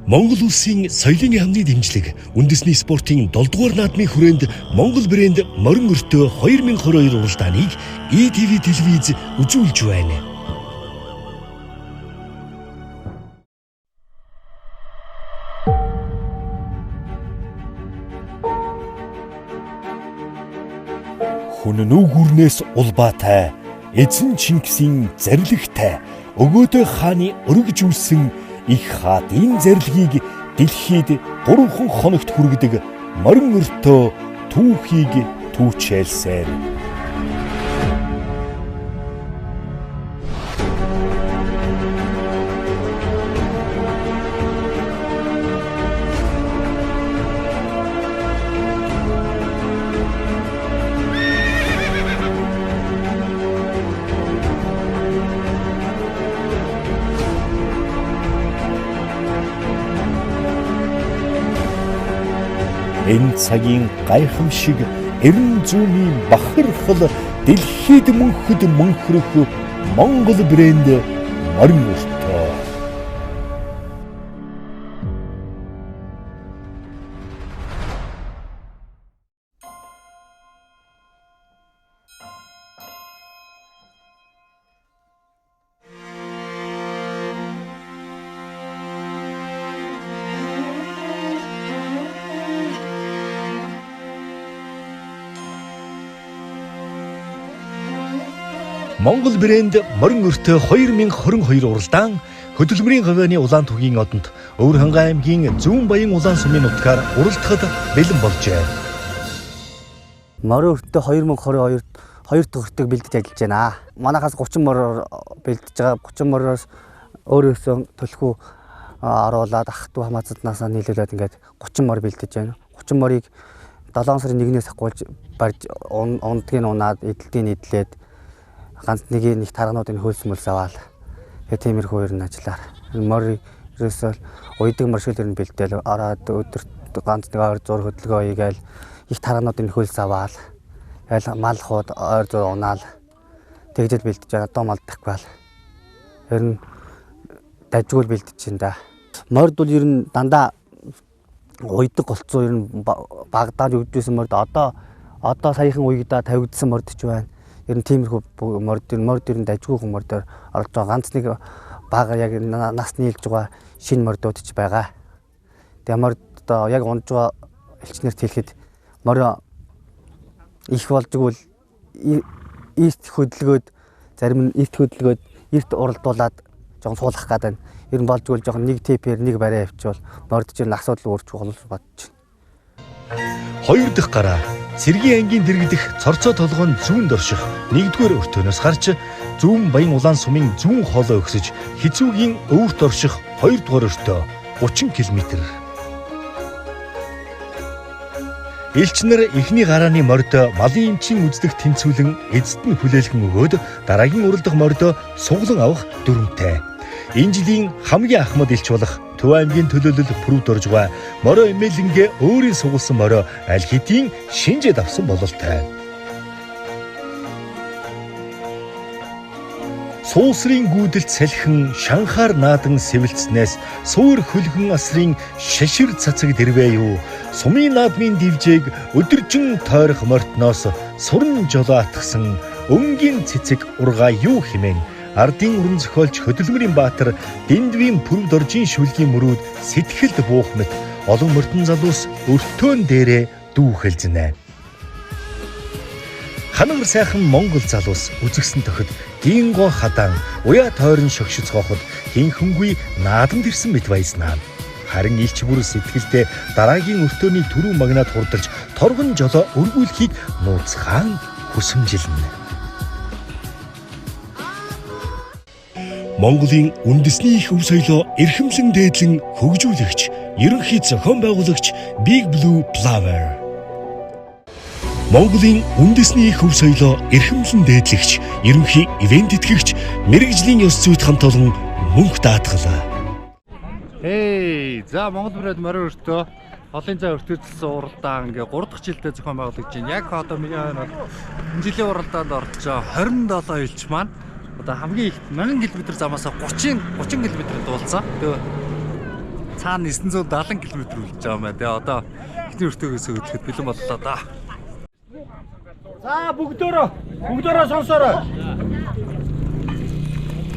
Монгол улсын соёлын яамны дэмжлэг үндэсний спортын 7 дугаар наадмын хүрээнд Монгол брэнд морин өртөө 2022 уралдааныг ETV телевиз үзүүлж байна. Хүн нүгүрнээс улбаатай, эзэн Чингисийн зарилгатай, өгөөдөө хааны өргөжүүлсэн их хаадын зарилгыг дэлхийд 3 хоногт хүргэдэг морин өртөө түүхийг түүчээлсээр. Энэ цагийн гайхамшиг эрен зүүнийн бахархал дэлхийд мөнхөд мөнхрөх Монгол брэнд морин өртөө. Монгол брэнд морин өртөө 2022 уралдаан хөдөлмөрийн говьяаны улаан түгийн одонд Өвөрхангай аймгийн Зүүн Баян улаан сумын нутгаар уралдахад бэлэн болжээ. Морин өртөө 2022-д 2 дахь өртөг бэлдэж ажиллаж байна. Манайхаас 30 мороор бэлдэж байгаа. 30 мороос өөрөөсөө төлхөө оруулаад ах トゥ хамаацаднаас нийлүүлээд ингээд 30 мор бэлдэж байна. 30 морыг 7 сарын 1-ээс ахгуулж барьж ундгийг унаад эдэлтийг эдлээд ганц нэг таргануудын хөлс мөлс аваад тиймэрхүү ерэн ажиллаар морь ерөөсөө уйдаг моршил ер нь бэлдээл ороод өдөрт ганц нэг ойр зур хөдөлгөөн хийгээл их таргануудын хөлс аваад ял малхууд ойр зур унаал тэгжэл бэлдэж байгаа доо малдахгүй бол ер нь дажгүй бэлдэж чинь да. Морьд бол ер нь дандаа уйдаг голцоо ер нь багадаа өгдөөсөн морьд одоо саяхан уйгдаа тавигдсан морьд ч байна. Ер нь тиймэрхүү морьд ер нь дажгүй морьдоор орж байгаа. Ганц нэг бага яг нас нийлж байгаа шинэ морьдууд ч байгаа. Тэгээ морьд одоо яг унж байгаа элчнэрт хэлэхэд морь их болжгүй ийст хөдөлгөөд зарим нь ийст хөдөлгөөд эрт уралдуулаад жоохон суулгах гэдэг. Ер нь болжгүй жоохон нэг типээр нэг барай авчвал морьд ч асуудал үүрч болох бодож байна. 2 дахь гараа Сэргийн ангийн дэргэдэх цорцоо толгойн зүүнд орших 1-р өртөөнөөс гарч Зүүн Баян улаан сумын зүүн хоолой өгсөж Хэцүүгийн өвөрт орших 2-р өртөө 30 км. Элчнэр эхний гарааны морьд малын эмчийн үздэг тэнцвэлэн эзэд нь хүлээлгэн өгөөд дараагийн уралдах морьд суглан авах дүрмтэй. Энэ жилийн хамгийн ахмад элч болох Төв аймгийн төлөөлөл прүвд орж байгаа Морио Эмээлингээ өөрийн сугалсан морио аль хэдийн шинжээд авсан бололтой. Суусрын гүйдэлд салхин шанхаар наадан сэвэлцснээс суур хөлгөн асрын шашир цацаг дэрвэ юу. Сумын наадмын дивжээг өдөржин тойрох мортноос сурн жолоо атгсан өнгийн цэцэг ургаа юу хэмээн ардын уран зохиолч хөдөлмөрийн баатар Дэндвийн пүрвд оржийн шүлгийн мөрүүд сэтгэлд буух мэт олон мөртөн залуус өртөөн дээрээ дүүхэлзнэ. Ханагар сайхан Монгол залуус үзэгсэн тохид гинго хадаан уяа тойрон шогшицгооход хинхэнгүй наадамд ирсэн мэт баяснаа. Харин илч бүр сэтгэлдээ дараагийн өртөөний түрүү магнад хурдалж торгон жолоо өргүүлэхийг нууцхан хүсэмжилнэ. Монголын үндэсний их өв соёлоо эрхэмлэн дээдлэн хөгжүүлэгч, ерөнхий зохион байгуулагч Big Blue Flower. Монголын үндэсний их өв соёлоо эрхэмлэн дээдлэгч, ерөнхий ивент тэтгэгч, мэрэгжлийн ёс зүйд хамт олон мөнх даатгалаа. За Монгол брэнд морин өртөө олон зай өртөөцсөн уралдаан ингээ 3 дахь жилдээ зохион байгуулагдаж байна. Яг одоо миний энэ жилийн уралдаанд орж байгаа 27 элч маань одоо хамгийн их 1000 км замаас 30 км дуулсан. цаана 970 км үлдэж байгаа юм байна. Тэгээ одоо эхний өртөөгөөс өдөхэд бэлэн боллоо да. За бүгдөө сонсоорой.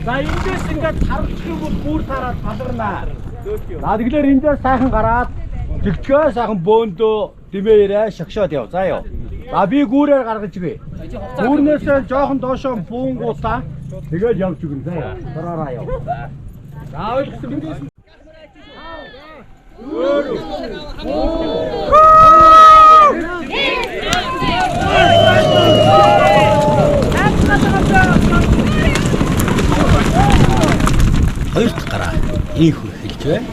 За эндээс ингээд тархчих бол бүр тараад таларнаа. За тэгэхээр эндээс сайхан гараад жигчгээ сайхан бөөндөө димээрээ шагшоод яв. За яв. За би гүүрээр гаргаж өгье. Гүүрнээсээ жоохон доошоо буунгуудаа тэгээд явж өгнө. За яв. Дороороо яв. За ойлгосон биз? Хоёр дахь гараа ийх эхэлж байна.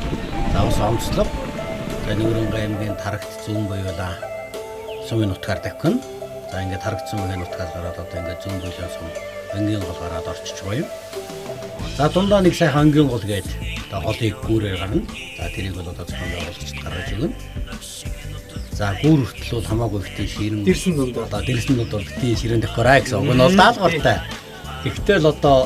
За ус онцлог. За Нүүрэнгийн аймгийн Тарагт зүүн буюулаа сумын нутгаар давхин. За ингээд Тарагт сумын нутгаас гараад одоо ингээд зүүн буюулаа сум ангийн гол гараад орчиж байгаа юм. За дундаа нэг сайхан ангийн гол гээд одоо голыг гүүрээр гарна. За тэрийг бол одоо зохион байгуулагчид гаргаж өгнө. За гүүр хүртэл бол хамаагүй ихтэй ширэн дэрсэн дунд одоо дэрсэн дунд бол ихтэй ширэн декораа гэсэн үг нь бол даалгавартай. Гэхдээ л одоо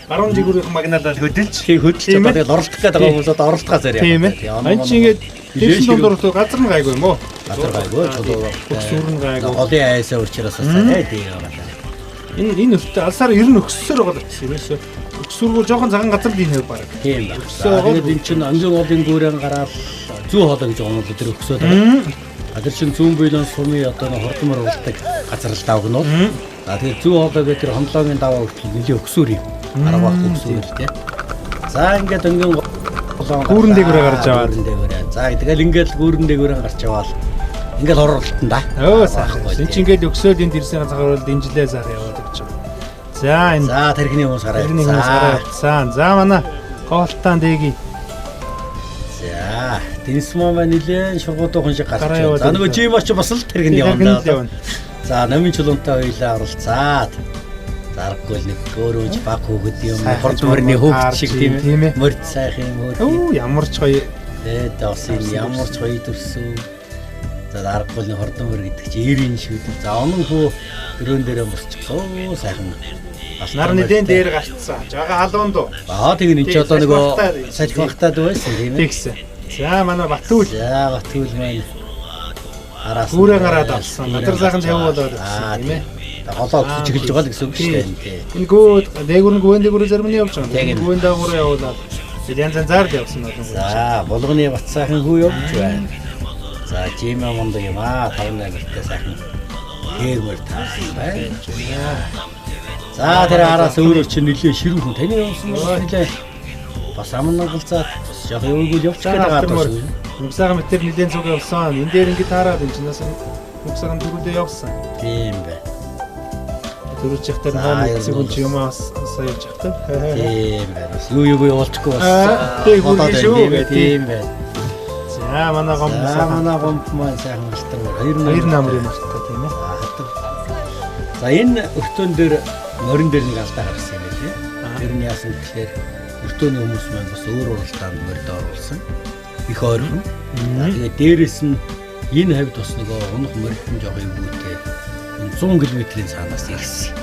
Гаруун жигүүрийн магналаар хөдөлж одоо тэгэл оролдох гэдэг хүмүүс одоо оролдохоо зарьяа. Тийм ээ. Ань чи ингээд дэрсэн дундор газар нь гайгүй юм уу? Газар гайгүй чулуу Өксүрэн гайгүй. голын айсаа урчраас асаа тийм юм байна. Энэ өвтө алсаар ер нь өксөөр байгаа гэсэн юм шүү. Өксүргөө жоохон цагаан газар дийнэ баг. Тийм байна. Тэгээд эн чинь ангийн голын гүүрэн гараад зүү хоолой гэж байгаа юм тэр өксөөд байгаа. Тэр чинь зүүн буйлын сумын одоо хордмор уралдаг газар л давгнууд. За тэгээд зүү хоолой гэдэг тэр хонлоогийн даваа хүртэл нэлээ өксөр юм. Арга өксөр л тийм. За ингээд ангийн гүүрэн дээгүүрээ гарч аваад. За тэгэл ингээд гүүрэн дээгүүрээ гарч аваад ингээд оролтон да. Өө сайхан. Энд чинь ингээд өксөөд энэ дэрсийн ганцаар бол дэмжлээ сайхан яваад гэж байна. За энэ тэрхний хүмүүс хараа. тэрхний хүмүүс хараа. За манай хоолтаан дээгий. За Дэнс маа нилээн шугуудаа хүн шиг гарч байна. За нөгөө жим оч бас л тэргэнд явна. За номын чулуунтай хоёлаа оролцаад. Зарахгүй л нэг өөрөөж баг хөөгд юм. Хордморны хөөгд шиг тийм ээ. Мөрд сайхан юм уу. Оо ямар ч гоё. Даас энэ ямар ч гоё төрсөн. За зарахгүй л хордмор гэдэг чи эрийн шүү дээ. За онон хөө өрөөн дээрээ босчихоо сайхан. Нар нэгэн дээр гарцсан. Жага халуунд уу. Тэг энэ ч одоо нөгөө салхи багтаад байсан тийм ээ. Тэгсэн. За манай Батүл. За Батүл маань араас гүүрээ гараад авсан. Надар сайхан тавь болоод байсан тийм ээ. Голоо чиглэж байгаа л гэсэн үг шүү дээ. Энэ гүүд дээгүүр дээгүүр зарим нь явж байгаа. Гүүн дээгүүр явуулаад янз янзаар явсан байна. За булганы бат сайхан хүү явж байна. За жимэ мондо юм аа 58 гэртээ сайхан хээгмэр таасан байна. За тэр араас өөрөө чинь нэлээ ширүүн хүн таны явсан нэлээ бас амнаа галзаад яг өвгөл явчих гээд байгаа даа. Нүгсаага метр нэлээд зүг явсан. Энд дээр ингэ таараад энэ чинь насаа нүгсаага дөрүлээ явсан. Тийм бай. Дөрөв чихтэр хаана зүг чи юм асаа явж хахтаа. Тийм бай. Юу явуулчихгүй бас. Тийм бай. За манай гомп маань сайхан алтар хоёр намрын мартаа тийм ээ. За энэ өртөөн дээр морин дээр нэг алдаа гарсан юм байна. Тэр нь яасан гэхээр өртөөний хүмүүс маань бас өөр уралдаанд морид оруулсан. Их ойрхон. Тэгээд дээрэс нь энэ хавьд бас нөгөө унах моридын жоо ивгүүтэй 100 км-ийн цаанаас ирсэн.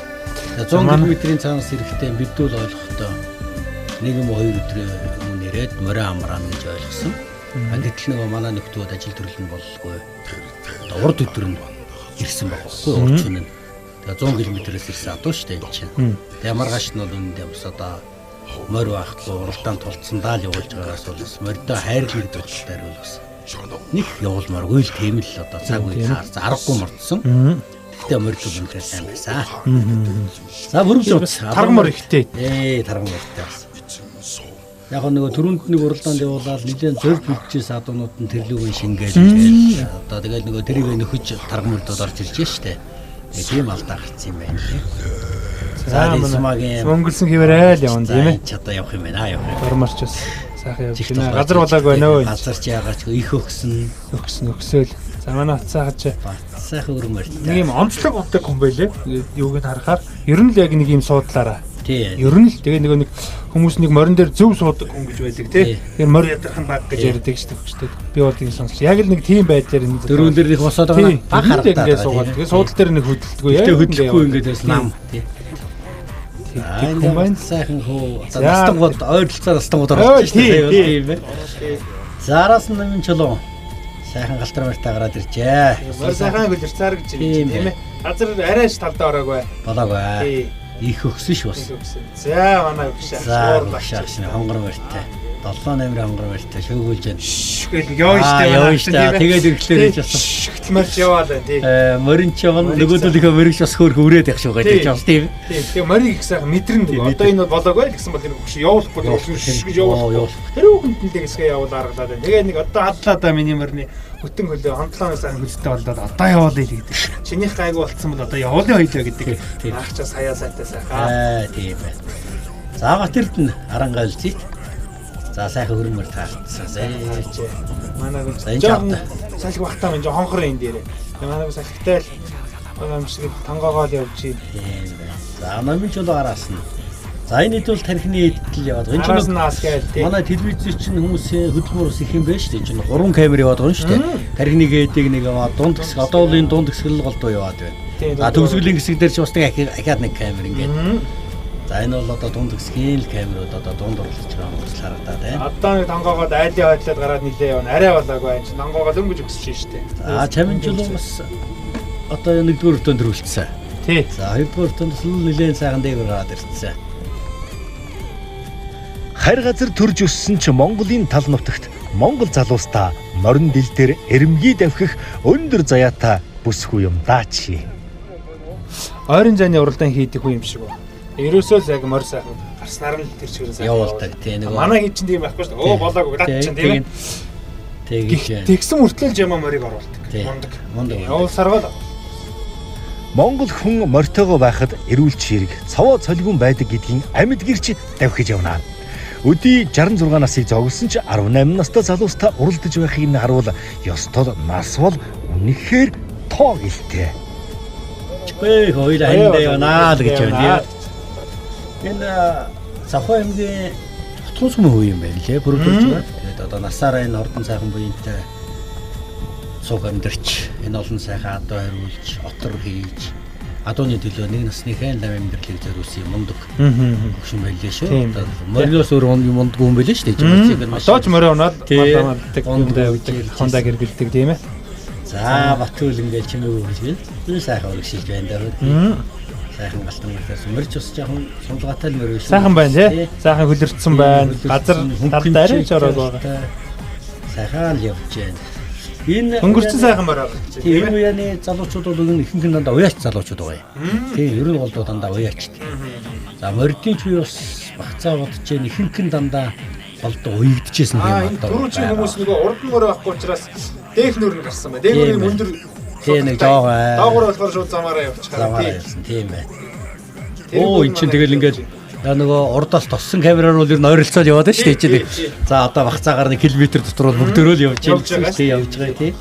Тэгээд 100 км-ийн цаанаас ирэхдээ бид бол ойлгохдоо нэг юм хоёр өдрийн өмнө ирээд морин амраана гэж ойлгосон. Гэтэл нөгөө манай нөхдүүд ажил төрлөн боллоо. Урд өдөр нь ирсэн байхгүй урчин нь. Тэгээ 100 км-ээс ирсэн адуу штэ энэ чинь. Тэгээ маргааш нь бол үүндээ бас одоо морь байхгүй уралдаан тулцсандаа л явуулж байгаагаас бол бас морьдоо хайрлаг дуталтаар бол бас нэг явуулмааргүй л тийм л одоо цаг үе аргагүй мордсон. Гэтэ морьд үнэхээр сайн байсан. За бүрэн таргамор ихтэй. Таргамортай бас. Яг нөгөө түрүүнд нэг уралдаанд явуулаад нэгэн зорь бүлжээс адуунууд нь тэрлүүгийн шингээл одоо тэгэл нөгөө тэрийг нөхөж таргамордод орж ирж штэ. Тийм алдаа гарсан юм байна. За Дэнсмагийн өнгөрсөн хэвээр айл явна тийм ээ. Ч одоо явах юм байна. Явах. Горморч бас сайхан явж байна. Газар болоог байна өө. Газар чи яагаад их өгсөөл. За манай хацаагач сайхан өрмөр. Нэг юм онцлог болдог хүн байлээ. Юуг нь харахаар ер нь л яг нэг юм суудлаараа. Тийм. Ер нь л тэгээ нэг хүмүүс нэг морин дээр зөв суудаг хүн гэж байдаг тий. Тэгэхээр морь ядархан баг гэж ярьдаг шүү дээ. Би бол тийм сонсч. Яг л нэг тийм байдлаар энэ дөрөв дээр их босоод байгаа нь баг харагдаад ингээд суугаад. Тэгээ суудал дээр нэг хөдөлдөггүй яг хөдөлгөхгүй ингээд бас нам тий. Тийм байна сайхан хөө. Настангууд ойролцоо настангууд орж ирсэн тийм байна. За араас нь минь чулуу. Сайхан галтар мартаа гараад иржээ. Мөр сайхан хөлөрцаар гэж Тийм тийм ээ. Газар арайч талдаа ороогүй. Болоогүй. Их өгсөш бас. За манай өгшөө. За багшааш хонгор мөртэй. 7 номер хонгор мөртэй шөөгүүлж байна. Тэгэл явна штэ. Явна штэ. Тэгээд ирэхлээр хийж болсон. Хөтөлмөрч яваал байна тий. Морин ч явна. Нөгөөдөлийнхөө мөрөгч бас хөөрхө үрээд явах шүү гэж байна тийм. Тэгээ морийг их сайхан мэдрэн нэг. Одоо энэ болоогүй гэсэн бол энэ хөш явуулахгүй гэж явуулах. Тэр хүүхэнд нь тэгсгээ явуул аргалаад байна. Тэгээ нэг одоо хадлаа да миний морины хөтөн хөлөө хондлооноос сайхан хөлтэй болоод одоо явуулъя гэдэг. Чинийх гайгүй болцсон бол одоо явуулъя хоёлоо гэдэг. Аагчаас хаяа сайтай сайхан. Тийм байна. За Батэрд нь арангаа үлзий. За сайхан хөрмөр таалтсан. Манай жоон салхи бахтаа минь жоо хонхор энэ дээрээ. Манай салхитай л манай шиг тонгоогоо л явж байна. Тийм байна. За номын чулуу араас нь. За энэ хэд бол тархины эддэл яваад байгаа. Энэ ч нас гээл тийм. Манай телевизэн чинь хүмүүсийн хөдөлмөр ус их юм байна шүү дээ. Чинь 3 камер яваад байгаа шүү дээ. Тархины эддэг нэг дунд хэсэг одоо бол энэ дунд хэсэг л голдуу яваад байна. А төгсгөлийн хэсэг дээр ч бас нэг ахаад нэг камер ингээд. За энэ бол одоо дунд хэсгийн л камерууд одоо дунд орлож байгаа юм шиг харагдаад байна. Одоо нэг тонгоогоод айлын хойдлоод гараад нилээ явна. Арай болоогүй энэ чинь тонгоогоо дөнгөж өгсөж шүү дээ. За чамин чулуу бас одоо нэгдүгээр өртөнд төрүүлсэн. Тий. За хоёрдугаар өртөнд л нэлээд сайхан дээгүүр гараад ирсэн. Харь газар төрж өссөн ч Монголын тал нутагт Монгол залуустаа морин дил дээр эрэмгий давхих өндөр заяатай бүсгүй юм даа чи. Ойрын зайны уралдаан хийдэг хүн юм шиг ба. Ерөөсөө л яг морь сайхан гарснаар нь тэр чигээр сайхан явуулдаг тий нэг. Манай хэд ч тийм байхгүй шүү дээ. Оо болоогүй дат чинь тийм ээ. Тэгээд тэгсэн мөртлөө жама морийг оруулдаг. Мундаг. Явуулсараа л. Монгол хүн морьтойгоо байхад эрүүл чирэг, цаваа цолигун байдаг гэдгийг амьд гэрч давхиж явна. Өдий 66 насыг зогссон ч 18 настай залуустай уралдаж байхыг нь харуул ёстол нас бол үнэхээр тоо гэлтэй. Чгүй хоёул хандаа явнаа л гэж байна. Энэ Завхай аймгийн Хотгоос хүмүүс үе юм байна лээ. Бүрдүүлж байгаа. Тэгээд одоо насаараа энэ ордон сайхан буянтай цуг амьдарч энэ олон сайхан адуу хариулж, отор хийж адууны төлөө нэг насныхаа лав амьдралыг зориулсан мундаг хөшин байлээ шүү. Мориноос өөр юм мундаггүй юм байлээ шүү дээ. Одоо ч морио унаад мандамаддаг хондаа гэргэлдэг тийм ээ. За Батүл ингээд чимээгүй гэж байна. Энэ сайхан өргөшилж байна даа. Сайхан галтан мөрөөс мөрч ус жоохон сунлгаатай л мөрөөс. Сайхан байна тий. Сайхан хөлөрцсөн байна. Газар талдаа арайч ороод байгаа. Сайхан л явж байна. Энэ өнгөрцөн сайхан морь байгаа. Энэ үеийн залуучууд бол ихэнх нь дандаа уяач залуучууд байгаа юм. Тийм, ер нь бол дандаа уяач. За морьдын ч үе бас багцаа бодож जैन ихэнх нь дандаа болдоо уягдчихсэн юм одоо. Түрүү чи хүмүүс нөгөө урд морь байхгүй учраас дээгнөр нь гарсан байна. Дээгнэр нь өндөр тийм нэг жоо. Даагуур болохоор шууд замаараа явчихсан. Тийм байна. Оо эн чинь тэгэл ингээд нөгөө урдаас тоссон камераар бол ер нь ойролцоод яваад байна шүү дээ чинь. За одоо багцаагаар 1 км дотор бол бүгдөө л явж байгаа тий.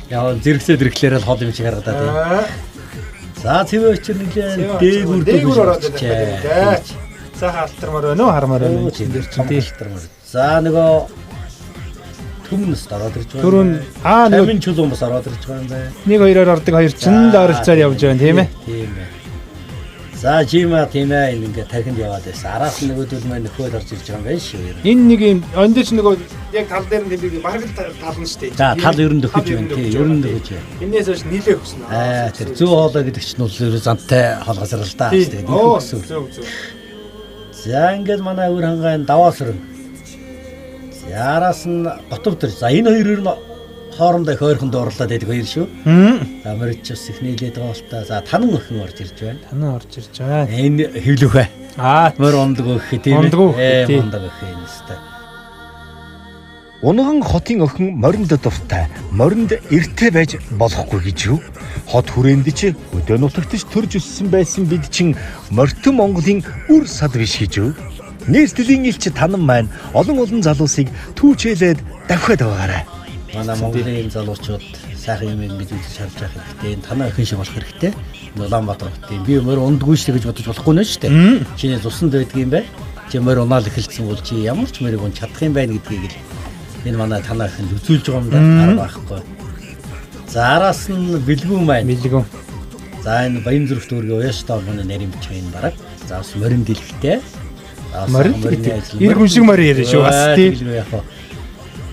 Яа зэрэгсээд ирэхлээр л хол юм шиг харагдаад тий. За цэвэр очир нэлээ дээгүүр ороод байна. Сайхан алтармаар байна уу хармаар байна уу чинь тий. За нөгөө түмнэс ороод ирж байгаа. Түрүүн нөгөө чулуун бас ороод ирж байгаа юм байна. 1-2-оор ордог хоёр чинь л ойролцоод явж байна тийм ээ. Тийм ээ. За жима тийм ээ ингээд тархинд яваад байсан. Араас нь нөгөөдөл маань нөхөд орж ирж байгаа юм байна шүү. Энэ нэг юм ондоч нөгөө яг тал дээр нь тийм бараг тал нь шүү дээ. За тал ер нь дөхөж байна тий. Ер нь дөхөж байна. Энээс хойш нийлээ өгсөн. Тэр зүү хоолой гэдэг чинь бол ер нь зантай холгосрал та шүү дээ. Зөв. За ингээд манай өвөр хангаан даваас өрн. Яраас нь готов төр. За энэ хоёр ер нь хоорондоо их ойрхонд орлоод байдаг хоёр шүү. За мөрч ус их нийлээд байгаа бол та. За танан өхөн орж ирж байна. Танан орж ирж байна. Энэ хэвлэх бай. Мөр ондог өгөх тийм ээ. Ондог өгөх юм өстэй. Унган хотын охин моринд дуртай, моринд эртээ байж болохгүй гэж юу? Хот хүрээнд чи өдөө нутагтж төрж өссөн байсан бид чин морьтон Монголын үр сад биш гэж юу? Нийслэлийн элч танан маань олон залуусыг түүчээлээд давхиад байгаарай. Манай Монголын залуучууд сайхан юм ингэж үзэж харж байгаа хэрэгтэй. Энэ танаа охин шиг болох хэрэгтэй. Улаанбаатар хотын би морь ундгүй шүү гэж бодож болохгүй нэ шүү дээ. Чиний цусанд байдаг юм бай. Чи морь унаал эхэлсэн бол чи ямар ч морийг унж чадах юм байна гэдгийг л энэ манай танаа охин үзүүлж байгаа юм да арга байхгүй. За араас нь бэлгүүн маань. Бэлгүүн. За энэ Баян зүрх дүүргийн уяаштай холбооны нарийн бичиг энэ бараг. За бас морин дэлгэхтэй. Морин гэдэг. Ир хүн шиг морь яриа шүү бас тийм.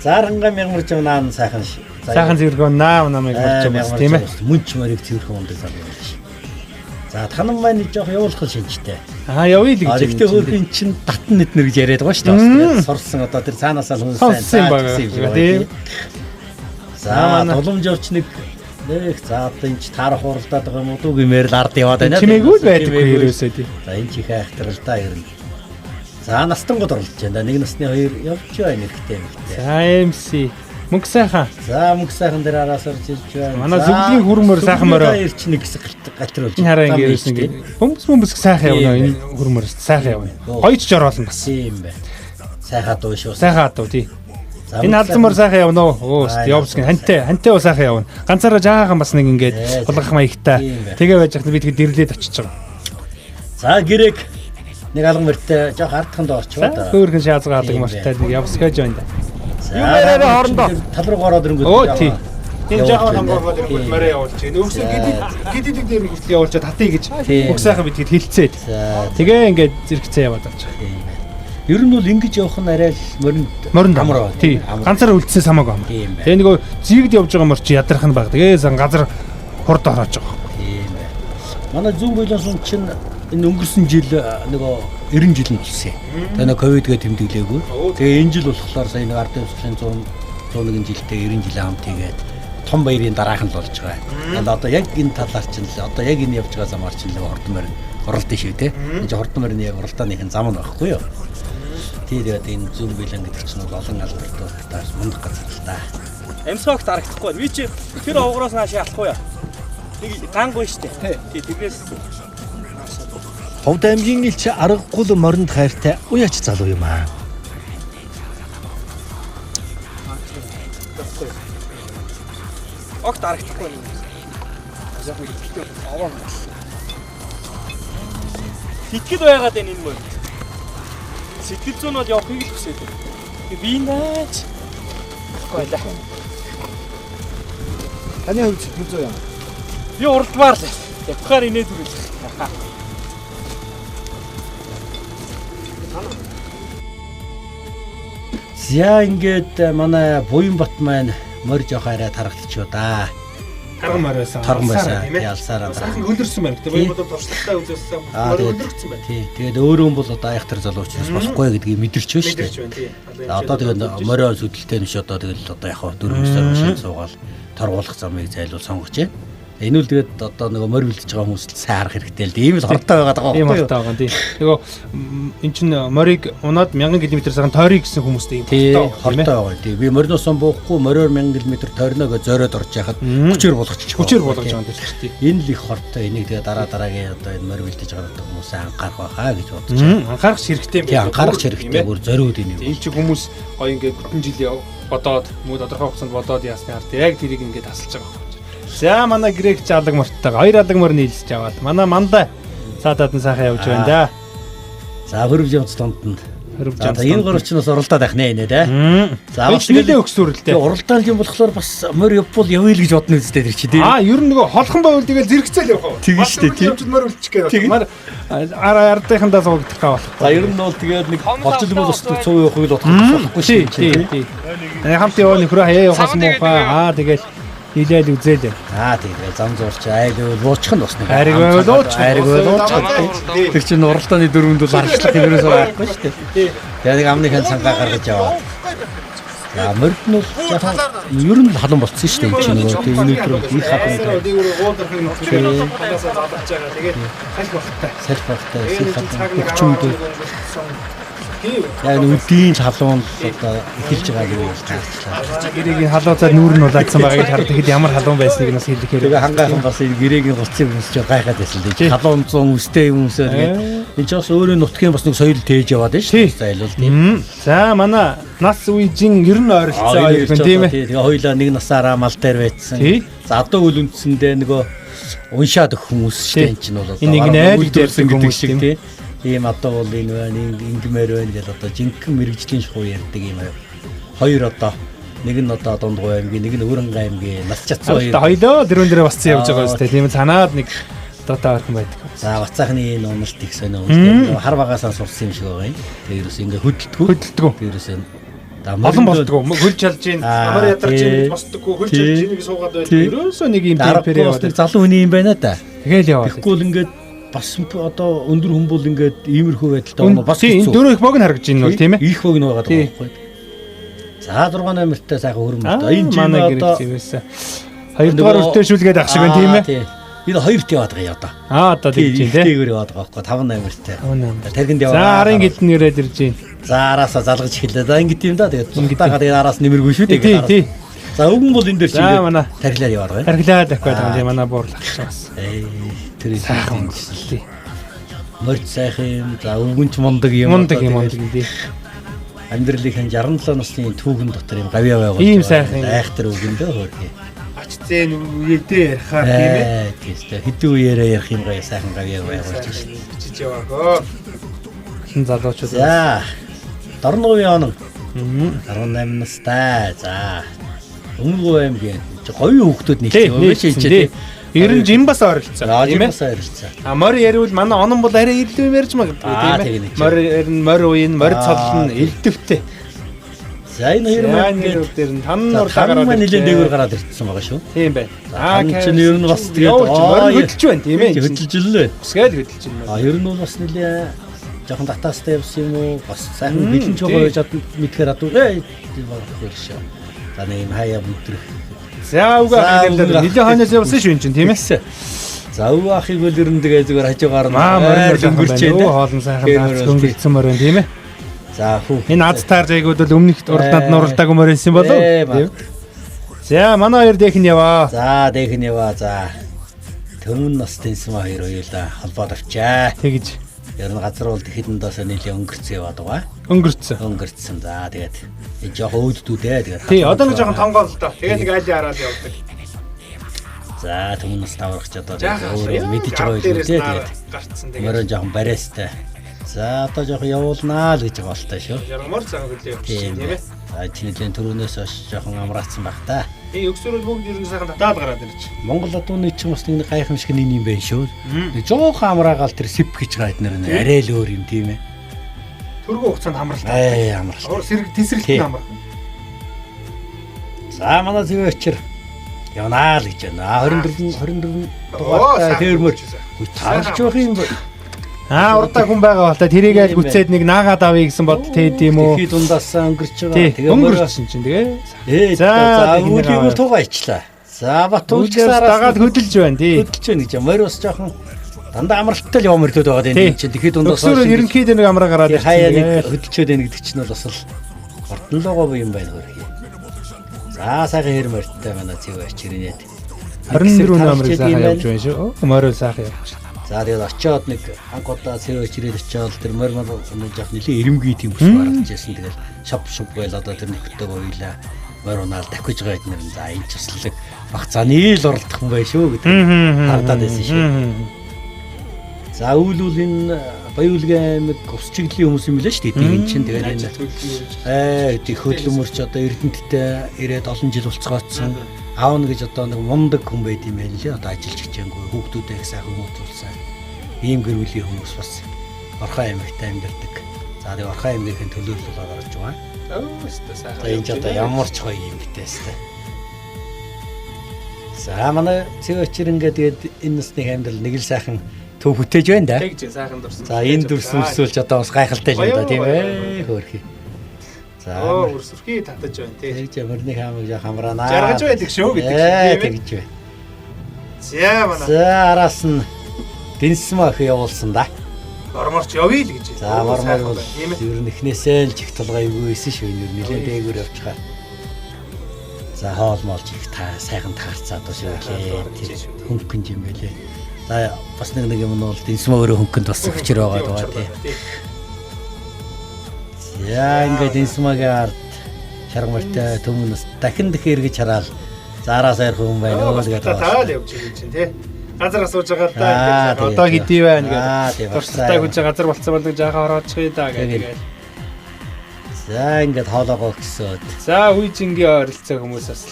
Зааранга мягмарч наан сайхан ш. Сайхан зэрэг наа намайг марч байгаа тийм ээ. Мөнч мөрийг цэвэрхэн ундаг залуу биш. За танан маань жоох явуулах шинжтэй. Явъя л гэж. Гэхдээ хөрхийн чинь татан нэднэр гэж яриад байгаа шүү дээ. Сурсан одоо тэр цаанаасаа хүн сайн тийм. За доломж орч нэг за одоо энэ ч таарах уралдаад байгаа юм уу гэмээр л ард яваад байна. Чимээгүй л байдаггүй ерөөсөө тийм. За энэ чих айхтар л да ер нь. За настангууд оролцож байна. Нэг насны хоёр явж байна ихтэй. За MC мөнгө сайхан. За мөнгө сайхан дээр араас орж ирж байна. Манай зүглийн хүрмөр сайхан мороо. Ирч нэг хэсэг галтруулж. Энэ хараа ингэсэн ингэ. Бөмбөс сайхан явна энэ хүрмөр сайхан явна. Гоёч жороолно бас. Тийм бай. Сайхан дуу шүү. Сайхан дуу тий. Энэ алзамар сайхан явна уу? Явсан хантай уу сайхан явна. Ганцаараа жаахан бас нэг ингээд болгох маягтай. Тэгээ байж хахад би тэгээд дэрлээд очиж байгаа. За гэрэг нэг алган мөртөө жоох ардханд орчвоо. Хөөрхөн шаазгаадаг мартай нэг явсгаж байна. Юу мээрээ хоорондоо тал руу ороод ирэнгүүт. Оо тий. Энэ жоохон хамгаалаад ирэнгүүт мөрөө явуулж байна. Өсөө гидид дээр хүртэл явуулчаад татъя гэж бүх сайхан би тэгэд хилцээд. Тэгээ ингээд зэрэгцээ яваад болж байгаа. Ер нь бол ингэж явах нь арай л моринд амар. Тий. Ганцаараа үлдсэн самаагүй амар. Тэгээ нөгөө зигд явж байгаа мөр чи ядрах нь баг. Тэгээ газар хурд ороож байгаа. Тийм бай. Манай зүүн болонсон чинь энэ өнгөрсөн жил нөгөө 90 жил нь болсон. Тэгээ нөгөө ковидгээ тэмдэглээгүй. Тэгээ энэ жил болохоор сая нэг ард дэвсглийн 101 жилдээ 90 жилийн хамт хийгээд том баярын дараахан л болж байгаа. Тэгээд одоо яг энэ талаар чинь л одоо яг энэ явж байгаа замаар чинь л хурдмөр уралдаа шүү те. Энэ хурдмөрний яг уралдааны зам нь байхгүй юу? Тэгээд энэ зүүн билэн гэдэг чинь бол олон албартаа таас мундах газар л та. Эмсогт харагдахгүй. Би чи тэр овгороос наашаа алахгүй яа. Нэг гангүй штэ. Тий тэгээс Ховд аймгийн элч аргагүй моринд хайртай уяач залуу юм аа. огт харагдахгүй юм. Сэтгэл байгаад байна энэ мөр. Сэтгэл зүйн бол явахыг л хүсээд байна. Би наач. Гойлаа. Таны хувьд сэтгэл зүй юм. Би уралдмаар л. Явахаар инээд үргэлж. За ингээд манай Буянбат маань морь жоох арай тархалчуу да. Тарган морьоосаа. Тарган байсан. Ялсараа. Сайхан хөлөрсөн байна. Тэгээ Буянбат бол туршлагатай үзүүлсэн. Хөлөрсөн байна. Тий. Тэгээд өөрөө бол одоо айхтар залуу учраас болохгүй гэдгийг мэдэрч байна шүү дээ. Одоо тэгээд морио сүдэлтэй биш одоо тэгээд одоо яг дөрвөөсөө машин суугаал торгуулах замыг зайлуул сонгож байна. Энэ үл тэгээд одоо нөгөө морь бэлдэж байгаа хүмүүст сайн харах хэрэгтэй л дээ. Ийм л хортой байгаа даа. Ийм хортой байгаа тийм. Нөгөө эн чин морийг унаад 1000 км сарын тойрыг гэсэн хүмүүстэй ийм хортой байгаа. Тийм. Би мориноос буухгүй мориор 1000 км тойрноо гэж зориод орж яхад хүчээр болгочих. Хүчээр болгож байгаа юм тийм. Энэ л их хортой. Энийг тэгээд дараагийн одоо энэ морь бэлдэж байгаа хүмүүс анхаарах байхаа гэж бодож байна. Анхаарах хэрэгтэй юм байна. Тийм анхаарах хэрэгтэй. Бүр зориуд энэ. Энд чи хүмүүс гоё ингээд бүтэн жил бодоод муу тодорхой хугацаанд бодоод яасны ард яг тэрийг ингээд тасалж байгаа. За манай грек ч алаг мортойгоо 2 алаг мөр нийлж аваад манай мандаа цаатаад нь сайхан явж байна да. За хөрвж явц донд нь. За энэ гурвч нь бас уралдаад байх нэ да. За бас нэлээ өгсөөрөлтэй. Уралдаан юм болохоор бас мөр явбал явъя л гэж бодно үстэй тэр чи тийм. Ер нь нөгөө холхон байвал тэгэл зэрэгцээл явах. Тэгэн штэ тийм. Мөр үлчих гээ. Мар ардынхандаа суугдах гавал. За ер нь бол тэгээд нэг болжл бол бас 100% явах л бодохгүй шүү дээ. Тийм. Хамт яваа нөхрөө хаяа явахсан муухай. Тэгэл Илээл үзээлээ. Тэгээд зам зурч айгүй луучих нь бас нэг. Айрыг лууч. Тэр чинь уралдааны дөрөвд бол арчлах юм ерөөсөө байхгүй шүү дээ. Тэгээд амны хэн цангаа гаргаж яваа. За мөрд нь ер нь халуун болцсон шүү дээ энэ чинь нөгөө тийм энэ өдөр их халуун. Салх багтай. Яг үдийн халуун одоо эхэлж байгаа юм байна. Гэрээгийн халууцаар нүүр нь улаадсан байгаа гэж хараад тэгэхэд ямар халуун байсныг нас хэлэхээр тэгээ хангайхан бас энэ гэрээгийн гоцыг өмсөж гайхаад байсан л дээ. Халуун зүүн үстэй юмсээ тэгээд энэ ч бас өөрөө нутгийн бас нэг соёл тээж яваад байна шүү дээ. Зайлуул тийм. За манай нас үеийн ер нь ойролцоо юм тийм ээ. Тэгээ хоёлаа нэг насаараа мал дээр байцсан. За одоо үл үндсэндээ нөгөө уншаад өгөх хүмүүс шүү дээ. Энэ чинь бол одоо нэг найд дээрсэн хүмүүс шиг тийм. Ийм одоо бол энэ байна, ингэмээр байна гэж одоо жинхэнэ мэрэгжлийн шахуу ярьдаг юм аа. Хоёр одоо нэг нь одоо Дундгой аймгийн, нэг нь Өрөнгай аймгийн нас чацсан хоёр. Хоёлоо дөрөв дөрөв басцсан явж байгаа үстэй. Тийм цанаад нэг дотоо орхон байдаг. За бацаахны энэ уналт их сонио үнэхээр хар багасаа сурсан юм шиг байгаа юм. Тэгээ ерөөс ингээ хөдөлтгөө. Тэгээ ерөөс олон болдгоо хөлж чалж гин амар ядарч гин гэж босдоггүй хөлж чалж гин гэж суугаад байдаг. Ерөөсөө нэг юм темпэр яваад залуу хүний юм байна да. тэгэл яваад. Тэгэхгүй л ингээд бас одоо өндөр хүмбэл ингээд иймэрхүү байдалтай бас энэ дөрөв их бог нь харагдаж байна бол тийм ээ. Их бог нь байгаа байхгүй. За 6 номертай сайхан хөрмөлтөө. Энэ жим одоо 2 дугаар өртөөшүүлгээд ах шиг байна тийм ээ. Энэ 2-т яваад байгаа одоо. Одоо тэгж байна тийм. Тэгээр яваад байгаа байхгүй 5 номертай. Тархинд яваад. За арын гэлэн ирээд ирж байна. За араасаа залгаж эхэллээ. За ингэж юм да. Тэгээд зугтаагаад тэгээд араас нэмэргүй шүү дээ. Тий. За өгөн бол энэ дээр чинь манай тархилаар яваад байгаа. Тархилаад авах гэдэг юм тийм манай буурлах бас. Тэр сайхан тий. Морд сайхан юм. За өгөнч мундаг юм. Мундаг тий. Амьдралынхаа 67 насны түүхэн дотор юм гавьяа байгаа. Ийм сайхан айхтар өгөндөө хөөе. Ачцэн үедээ ярихаар тийм ээ. Тийм хэдэн үеэрээ ярих юм гоё сайхан гавьяа байгуулж шээ. Чиж яваагаа. Хэн залуучууд. За. Дорногийн оног. 18 настай. За. Өмнөгөө аймгийн говийн хүүхдүүд нийлж байгаа биш ээ. Ер нь жим бас ойролцоо. Тийм ээ. Морь яривал манай онон бол арай илүү ярьж магадгүй тийм ээ. Морь уян, морь цоллон элдвтэй. За энэ хоёр маань дээр нь тан нурлаа гараад нэлээд дээгүүр гараад ирсэн байгаа шүү. Тийм байна. чинь ер нь бас тэгээд хөдөлж байна тийм ээ. Хөдөлж лээ. Усгээд хөдөлж байна. Ер нь бол бас нэлээ жоохон татаастай явсан юм уу? Бас сайхан бэлэн ч байгаа жад мэдхээр адуу тийм шүү. За нэг юм хаяа бүдрэх. За угаа нэлээд хойноос явсан шүү энэ чинь тийм ээ. За өвөө ахыг бол ер нь тэгээ зүгээр хажуугаар морь өнгөрч байна. Хоолн сайхан өнгөрцөн морь байна тийм ээ. За хүү. Энэ аз таар зайгууд бол өмнөх уралдаанд нуралдаагүй морь байсан болов уу? За манай хоёр дэх нь яваа. За дэх нь яваа. За төмөн нас тэнсмэ хоёр хоёулаа холбоод авчаа. Тэгж. Ер нь газар бол тэгэхэд доосоо нийлээ өнгөрцөө яваад байгаа. Өнгөрцөн. За тэгээд энэ жоохон өөддүүдээ тэгээд. Тий, одоо нэг жоохон тонгоо л доо. Тэгээд нэг айлын хараад явдаг. За төмөн нас таврагч одоо өөрөө мэдэж байгаа юм тэгээд. Гарцсан тэгээд. Мөрөө жоохон барьяастай. За одоо жоохон явуулнаа л гэж байгаа болтой шүү. Ярмаар цаг хөлөө явчихсан тийм ээ. За чиний төрөнөөс хойш жоохон амраацсан баг та. Өксөрөл бүгд ер нь сайхан татаад гараад ирж. Монгол одооны чинь бас нэг гайхамшиг нэг юм байна шүү. Нэг жоохон амраагаал тэр сэп гэж гайд нэр нэ арай л өөр юм тийм ээ. Төргөө хугацаанд хамралтай. Амралтай. Сэрэг тесрэлтний хамрал. За манай зөв очир явнаа л гэж байна. 24 дугаартай тэрмөр таарч байх юм байна. Урдаа хүн байгаа бол та тэрийг аль гүцээд нэг наагаад авъя гэсэн бодол тээд юм уу? Тэгэхэд ундаасаа өнгөрч байгаа. Тэгээ өнгөрсөн чинь тэгээ. За үүлийг тугаачлаа. За Батуулчсараас дагаад хөдөлж байна тий. Хөдөлж байна гэж. Морь бас жоохон дандаа амралттай л яваа мөрлөд байгаа дээ чинь. Тэгэхэд ундаасаа өксөр ерөнхийдөө нэг амраа гараад ирсэн. Хаяа нэг хөдөлчөөд байна гэдэг чинь бол бас л хортонлогоо юм байна хөрхий. За сайхан хэр морьтой манай зэв очирнээд 24 номерыг сайхан явж байна шүү. Морь сайхан явж. За тэгээд очиод нэг анх удаа цэвэ чирээд очиод тэр морь жоох нэлээ эрэмгүй тийм бүс гаргаж ирсэн. Тэгээд шоп байл одоо тэр нөхдөг ойлаа морь унаал давхиж байгаа юм. За энэ ч бас л багцааны л оролдох юм бай шүү гэдэг хардаад байсан шүү. За үүлүүл энэ Баяулгийн аймаг ус чиглэлийн хүмүүс юм билээ шүү дээ. Энэ чинь тэгээд энэ хөдөлмөрч одоо Эрдэнэттэй ирээд олон жил болцгоодсон. Аавна гэж одоо нэг мундаг хүн байд юм байна лээ. Одоо ажиллаж хичээнгүй хүүхдүүдээ сайхан хүмүүжүүлсэн. Ийм гэр бүлийн хүмүүс бас Орхон аймагт амьдардаг. За тэгээд Орхон аймгийн төлөөлөл гаргаж байгаа. Сайхан. За энэ ч одоо ямар ч гоё юм битээстэй. За манай цэвэчэр ингээд тэгээд энэ насны амьдрал нэг л сайхан төв бүтээж байна да. Тэгж сайхан дурсан. За энэ дүрс үрсүүлж одоо бас гайхалтай л юм да тийм ээ хөөрхий. За үрсүрхий татаж байна тий. Тэгж мөрний хаамыг жоо хамраанаа. Жаргаж байдаг шүү гэдэг тийм тэгж байна. За манай. За араас нь Дэнсмэ ах явуулсан да. Морморч явъя л гэж. За мормор бол ер нь эхнээсээ л чих толгой өвгөөсөн шүү энэ нэлээд дээгүүр явчихаа. За хоол молж их та сайхан таарцаад ба шүү хөнгөн юм байлээ. За бас нэг юм нь бол Дэнсмэ өөрөө хөнгөнд бас өчр байгаа тий. За ингээд Дэнсмэгийн ард шаргамартай төмнөс дахин эргэж хараал. Заараас айрх хүн байна өө гэдэг. Таал явж байгаа юм чинь тий. Газар асууж байгаа да. Одоо хэдий байна гэдэг. Туршлагатай хүч газар болцсон бол жаахан ороочих даа гэдэг. За ингээд хоолоогоо гисөөд. За үеийнгийн ойролцоо хүмүүс бас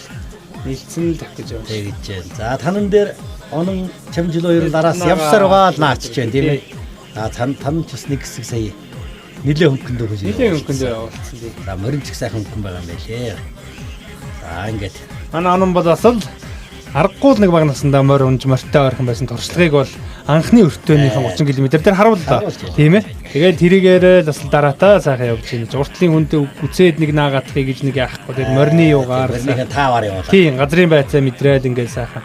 нийлцэн л гэж байна. Тэгж байна. За танан дээр онон чамжил хоёр дараас явсаар байгаа л наачж байна тийм ээ. За тан ч бас нэг хэсэг сая нилээ хөнгөнд өгөөж. Нилээ хөнгөнд явуулсан тий. За морин ч их сайхан хөнгөн байгаа юм байлээ. За ингээд манай онон бол бас л аргагүй л нэг баг насандаа морь унж морьтой ойрхон байсан туршлагыг бол анхны өртөөнийхэн 30 км дээр харууллаа. Тийм ээ. Тэгээд тэрийгээр л бас дараатаа сайхан явж байна. Уртлын хүнд үцээд нэг наагаадахыг гэж нэг яахгүй. Тэгээд морины юугаар морины таавар явуулаа. Тийм газрын байцаа мэдрээл ингээд сайхан.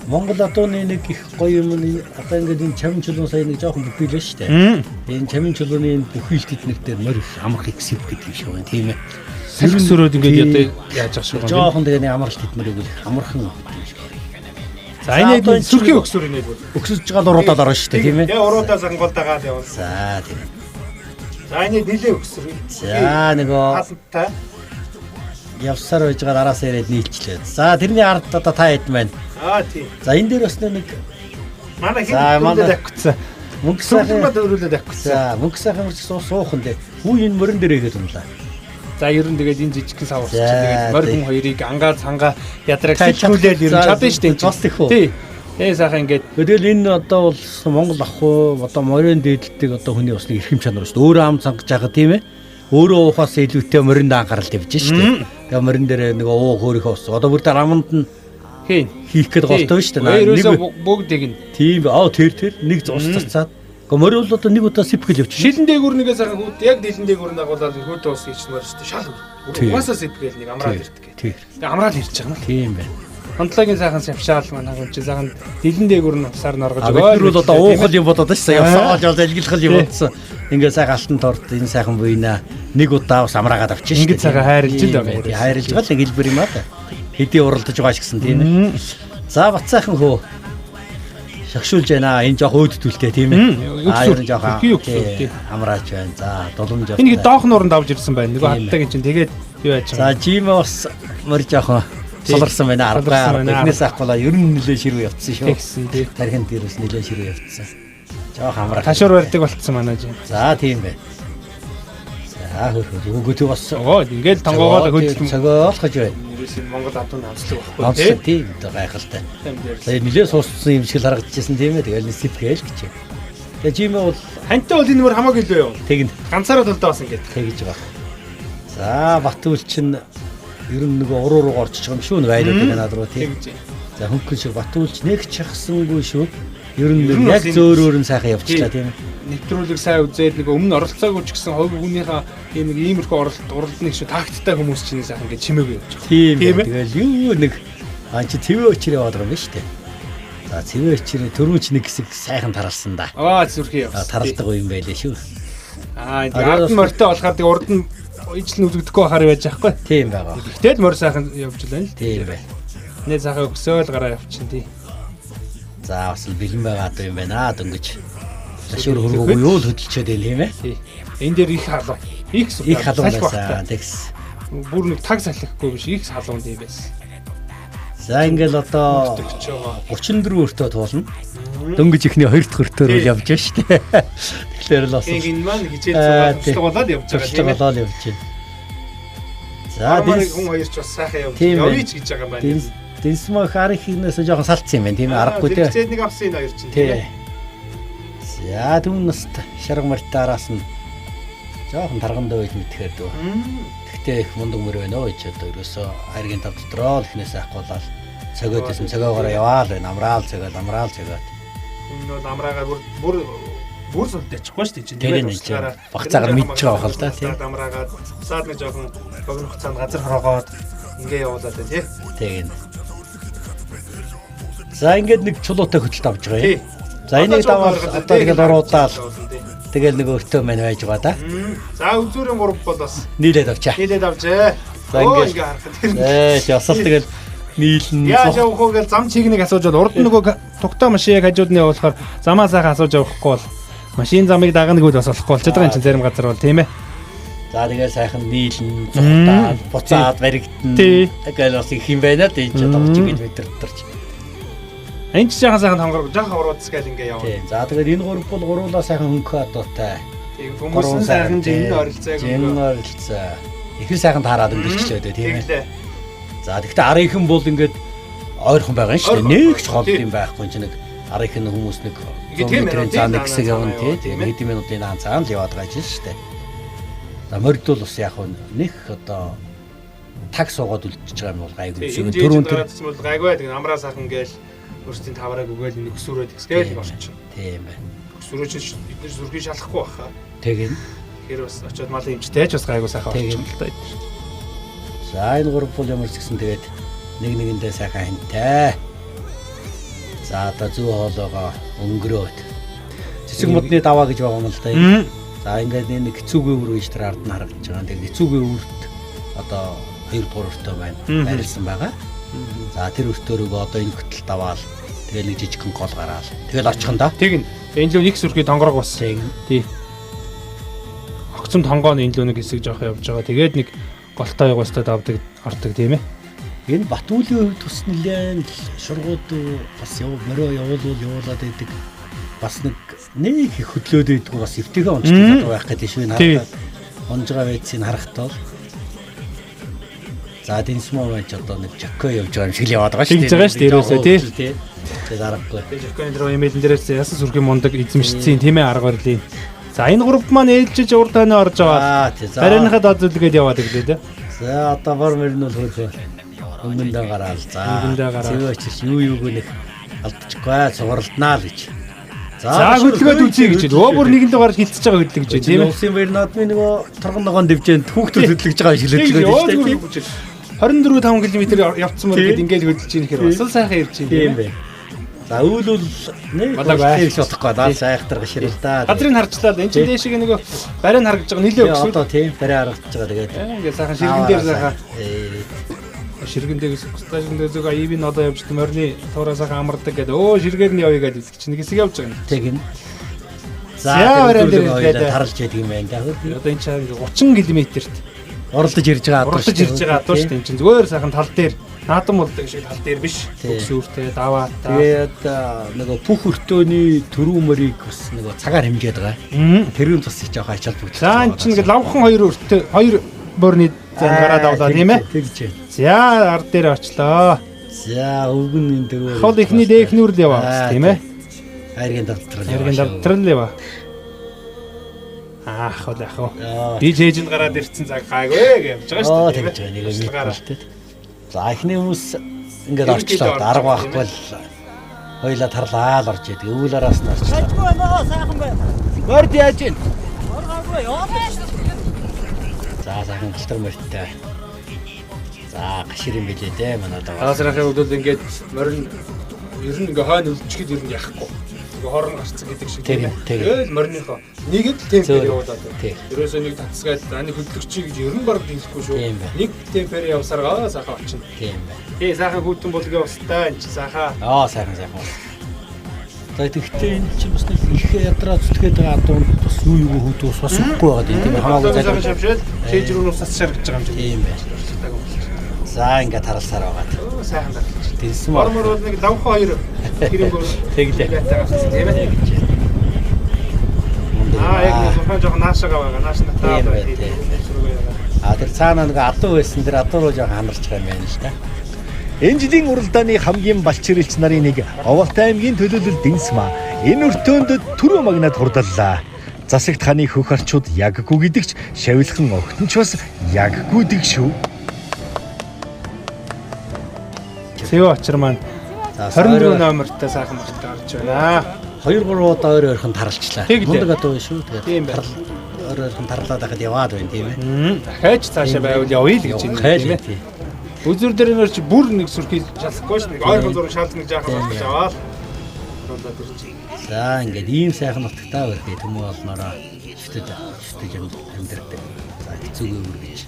Монгол одооны нэг их гоё юм нь одоо ингээд энэ чамин чулуун сая нэг жоохон бүхийлээ шүү дээ. Энэ чамин чулууны бүхийлт эднэртэй морь амрах эксип гэдэг юм шиг байна тийм ээ. Сөрөөд ингээд одоо яаж ах шиг байна. Жоохон тэгээ нэг амарч тэдмэрийг амархан. За энэ сүрхийн өксөр нэ бүр. Өксөж байгаа уруудаад орно шүү дээ тийм ээ. Тэгээ уруудаа сангалдагаад явна. За тийм. За энэ нилээ өксөр. За нөгөө хатантай явсаар байж байгаа араас ирээд нийлчлээ. За тэрний ард одоо та хэд байна? Тийм. За энэ дээр бас нэг манай хин авчихсан. Мөнгө сайхан дөрүүлээд авчихсан. За мөнгө сайхан үрч суухан дээ. Хүү энэ мөрөн дээр игээд юмлаа. За ер нь тэгээд энэ жижигхэн саварч тэгээд морь хүн хоёрыг ангаа цангаа ядраг сэлгүүлээл ер нь чадна шүү дээ. Бас их үү? Тий. Тэгээ сайхан ингээд тэгэл энэ одоо бол Монгол ах уу одоо морин дээдлдэг одоо хүний усны эрхэм чанар шүү дээ. Өөрөө ам цангаж байгаа тийм ээ. Өөрөө уухаас илүүтэй моринд анхаарал тавьж шүү дээ. Тэгээ морин дээр нэг уух өөрийнхөө ус. Одоо бүр тэр аманд нь хийх гээд голтой шүү дээ. Нэг бүгдийг нь. Тийм тэр нэг ус цацаад. Гэхдээ морь бол одоо нэг удаа сипгэл явчих. Шилэн дээгүүр нэгээс сайхан хүүд яг дэлэн дээгүүр нагуулаад хүүд ус хийчихмээр шүү дээ. Шал. Угаасаа сипгэл нэг амраад ирдэг. Тийм. Тэгээ амраад ирж байгаа юм. Тийм байна. Хондлогийн сайхан савшаал манайх юм чи сайхан дэлэн дээгүүр нь усаар норгож байгаа. Бид нар бол одоо уухал юм бодоод шүү дээ. Явсааж бол ажиглах юм бодсон. Ингээ сайхан алтан торт энэ сайхан буйнаа нэг удаа бас амраагаад авчих шүү дээ. Ингээ сайхан хайрлж л байгаа. Хайрлж байгаа л хэлбэр юм аа та. Хэдий уралдаж байгаа ч гэсэн тийм ээ. За бат сайхан хөө. Шагшуулж байна. Энэ жоох өөдтүүлтэй тийм ээ. Өксөр жоох амраач байна. За доломж. Энэ доох нууранд авч ирсэн байна. Нөгөө хаттаг чинь тэгээд юу яаж байгаа. За жим бас морь жоох солорсон байна. Аргаа. Эхнээс авахгүйла ер нь нэлээ ширүү явцсан шүү. Тэгсэн тий. Тархинд дээрээс нэлээ ширүү явцсан. Жоох амраа. Ташуур барьдаг болцсон манай жим. За тийм бай. За хөрхөө өгөөдөө бас ингээл тонгоогоо хөдөлгөөн цагаалах гэж байна. Ерөөс энэ Монгол адуун амслаг байхгүй тийм гайхалтай. За нэлээ сууссан юм шиг л харагдчихсан тийм ээ. Тэгэл нэсэп гээл гэж. Тэгээ жимээ бол хантай бол энэ мөр хамаагүй л юу? Тэгнэ. Ганцаараа толдоо бас ингэж тэгж байгаа. За Батүл чинь ер нь нөгөө уруу руу орчих юм шүү. Нэг айлууд над руу тийм. За хөнгөн шиг Батүлч нэг чахсангүй шүү. Ер нь яг зөөрөөр нь сайхан явчихлаа тийм ээ. Нэвтрүүлэг сайн үзээд нэг өмнө оролцоогүй ч гэсэн хувь хүнийхээ нэг иймэрхүү оролт нэг шүү такттай хүмүүс чинь сайхан ингэ чимээгүй явж байгаа. Тийм ээ. Тэгэл юу нэг чи цэвээ өчрөө яваад байгаа юм шүү дээ. За цэвээ өчрөө төрүүч нэг хэсэг сайхан таралсан да. Зүрхий явсан. Таралдаг юм байлээ шүү. Ард нь морьтой болохоор тэг урд нь ижил нүдэгдэхгүй хараа байж байхгүй. Тийм байгаа. Гэтэл морь сайхан явж байна л. Тийм бай. Нэ сайхан өксөөл гараа явчихин тий. За бас л бэлэн байгаа юм байна дөнгөж. Ташуур хөргөөгүй юу л хөдөлчөөд байл юм ээ. Тий. Энэ дээр их халуун. Их халуун байсан. Тэгс. Бүр нэг таг салхихгүй биш их халуун юм байсан. За ингээл одоо 34 өртөө туулна. Дөнгөж ихний 2 дахь өртөөр үл явж байна шүү дээ. Тэгэхээр л бас энэ маань хичээл цуглаа болоод явж байгаа тийм ээ. Болоод явж байна. За хүн хоёр ч бас сайхан явж гэж байгаа юм байна. Дэнсмө харихнээс жоохон салцсан юм байна тийм ээ. Аргагүй дээ. Хичээд нэг авсан энэ хоёр чинь тийм ээ. За түүнээс шарга мартаараас нь жоохон таргандаа байж мэдхээр дөө. Гэхдээ их мундаг мөр байна өө ч одоо ерөөсөө хайргийн тав дотроо л ихнээс авахгүйлаа цогоод исэн цогоогоор яваал байна. Амраал цогоод. Энэ бол амраагаар бүр сулдаачихгүй шүү дээ чинь. Тэгээд багцаагаар мэдж байгаа хэл та тийм. Амраагаад саад нэг жоохон богино хугацаанд газар хороогоод ингээ явуулаад байна тийм. Тэгээд. За ингээд нэг чулуутай хөдөлт авч байгаа юм. За энийг даваад одоо тэгэл оруудаал. Тэгэл нэг өртөө мань байж байгаа да. За үзүүрийн 3 бол бас нийлээд авчаа. За ингээ харахад. Ясал тэгэл нийлэн. Яаж явах вэ гэж зам чигийг асууж бол урд нөгөө тугтаа машиныг хажууд нь явуулахаар замаа сайхан асууж явахгүй бол машин замыг дагнаг үл бас болохгүй болчиход байгаа юм чинь зарим газар бол тийм ээ. За тэгээ сайхан нийлэн зугтаад буцаад баригдана. Тэгэл бас их юм байна да энэ ч одоо 30 км төрч. Энд ч сайхан жоохон уруудсгээл ингээ яваа. Тийм. За тэгээд энэ 3 бол гуруулаа сайхан хөнгөө адуутай. Тийм хүмүүс сайхан жин оролцоо. Их сайхан таарад өнгөрчлөө дээ тийм ээ. За тэгэхдээ арын хэн бол ингээд ойрхон байгаа юм шүү дээ. Нэг ч хол юм байхгүй чинь нэг Ар их хүмүүс нэг тийм метрийн минутын цаана хэсэг явна даанаа тий. тийм Тэгээд хэдэн минутын даан цаана л яваад байгаа ч шүү дээ. За морьд бол бас яг нэг одоо таг суугаад үлдчихэж байгаа юм бол гайгүй тийм шүү. Төрүүн гараад ч юм бол гайгүй тэгээд амраа сайхан гээл өөрсдийн тавраг өгөөл нэг өсвөрөөд ихсгээл орчих. тийм байна. Өсвөрөөч бид нар зүрхий шалахгүй баха. Тэгээд Тэгэхээр бас очиод малын эмчтэй ч бас гайгүй сайхан орчих юм л та. за энэ гурав бол ямар ч гэсэн тэгээд нэг нэгэндээ сайхан хинтэй. За одоо зүү хоолоогоо өнгөрөөд цэцэг модны даваа гэж байгаа юм л да. За ингээд нэг хэцүүгийн өвөр гэж тэр ард нь харагдаж байгаа. Тэгээд хэцүүгийн өвөрт одоо 2 дугаар өртөө байна. Байрлсан байгаа. За тэр өртөөрөө одоо энэ хөтөл даваал тэгээд нэг жижигхэн гол гараал. Тэгэл очихын да. Тэг н. Энэ л нэг сүрхий тонгорог бас. Тий. Огцом тонгоо нь энэ л нэг хэсэг жоох явж байгаа. Тэгээд нэг голтой яваастад авдаг ордог тийм ээ. Энэ Батүлийн хувьд тус нэлээд шургууд бас мороо явуулаад байдаг. Бас нэг их хөдлөөд байдаг бас эвтэйгээ онцлог байх гэдэг шүү. Хараад онж байгаа байцыг харахтаа за дэнсмоо байж одоо нэг жакко явж байгаа юм шиг л яваад байгаа шүү. Тэгж байгаа шүү дээрөөсөө тий. Тэгээд аргагүй. Тэгээд жакконы дээр имэйлэн дээрээс ясан сүрхийн мундаг эзэмшсэн тийм ээ арга барилын. За энэ групп маань ээлжиж урд тойноо орж байгаа. Барайныхаа дод зүлгээд яваад ирлээ тий. За одоо бор мөр нь бол хөрхөө өнгөндөө гараал. За зэвэч юу нэг алдчихгүй цугарлнаа л гэж. За хөдөлгөөд үзье гэж. Өө бүр нэгэндээ гарч хилцэж байгаа хөдлөж гэж тийм ээ. Улсын баяр наадмын нөгөө торгон ногоон дэвжээнд хүүхдүүд хөдлөж байгаа шиг хэлж байгаа. 24-5 км явцсан мөр гэд ингээд хөдөлж ийн гэхээр бас л сайхан ирж ийн тийм бэ. За үйл бол нэг их бодохгүй даа сайхтар гашир л да. Газрыг харчлаа. Энд чинь дээшээ нөгөө барайг харагдаж байгаа нилээ өгсөн. Одоо тийм барай харагдаж байгаа тэгээд. Ингээд сайхан ширгэн дээр сайхан. Ширгэн дээрээс стажин дээр зөв ивэн одоо явж морины туураа сайхан амардаг гэдэг. Өө ширгээр нь явъя гэдэг чинь нэг хэсэг явж байгаа юм. Тийм. За барай дээр таралж яадаг юм байна. Одоо энэ чинь 30 км-т оролдож ирж байгаа адуур шүү дээ. Чинь зүгээр сайхан тал дээр наадам болдог шиг тал дээр биш. Өксүүртэй даваа. Тэгээд нөгөө бүх өртөөний төрүү мөрийг бас нөгөө цагаар хэмжээд байгаа. Тэрүүн тусах жоох ачаал бүгд. За энэ чинь ингээд лавхан 2 өртөө 2 борны зан гараад авлаа тийм ээ. Тэгж. За ард дээр очлоо. За өвгөн энэ дөрөв. Хол ихний дэхнүүр л яваа тийм ээ. Хайргийн давтрал. Хайргийн давтрал л яваа. Хол яах вэ? Би чэйжэнд гараад ирсэн цаг гайгүй гэж явж байгаа шүү дээ. Тэгж байгаа нэг мэдээлэлтэй. За эхний хүмүүс ингээд орчлоо. Арга байхгүй л хоёлаа тарлаа л орж идэг. Өвөл араас нь орчлоо. Хайчгүй нөө сайхан бай. Морд яаж ийн? Оргаагүй яваа шүү. За сайхан гэлтэр мордтой. За гашир юм билээ дээ манай даа. Хаасрахын үед ингээд морин ер нь ингээ хойно үлдчихэд ер нь яахгүй. Хорон гарцсан гэдэг шиг тийм ээ. Тэгэл мориныхоо нэг л темпээр явуулаад байна. Ерөөсөө нэг татсгаад ани хөдлөгчий гэж ер нь баг дийлэхгүй шүү. Нэг темпээр явсараа сайхан очино. Тийм бай. Тий сайхан хүүтэн болгоо устаа энэ чи сайхан. Сайхан. За тэгтээ энэ чи бас нэг их ядраа зүтгээд байгаа адуунд бас юу хөдөөс бас өгөхгүй байгаа тийм ээ. Хамаагүй сайхан шавшаад чэйж рүү нусаж шаргаж байгаа юм чи. Тийм бай. За ингээд харалсаар байгаа. Сайхан дарлаж. Тэрсэн мөр бол нэг давхан 2 хэрэгөөр тэглээ. Тийм ээ. Яг нэг жоохон наашаага байгаа. Нааш натаа байна. Тэр цаана нэг адуу байсан. Тэр адуу руу жоохон ханарч байгаа юм байна л да. Энэ жилийн уралдааны хамгийн балчирэлч нарын нэг Оволтой аймгийн төлөөлөл Дэнсмаа энэ өртөөнд түрүү магнад хурдаллаа. Засагт хааны хөх арчууд яггүй гэдэгч шавилхан огтонч бас яггүй дэг шүү. Сэв очир маань 24 номертой сайхан мөртөд орж байна. 2-3 удаа ойрхон таралчлаа. Мундаг адуу шүү. Тэгээд ойрхон тарлаад байхад яваад байна тийм ээ. Дахиад цаашаа байвал явъя л гэж юм тийм ээ. Үзүр дээр нэр чи бүр нэг сүрхий шалахгүй ш. Нэг ойрхон зураг шалт нэг жаахан авч аваад. За ингээд ийм сайхан нутагтаа барьдаг төмөө олноороо шүтэж амьдэрдэг. За хэцүүгээ үргэж.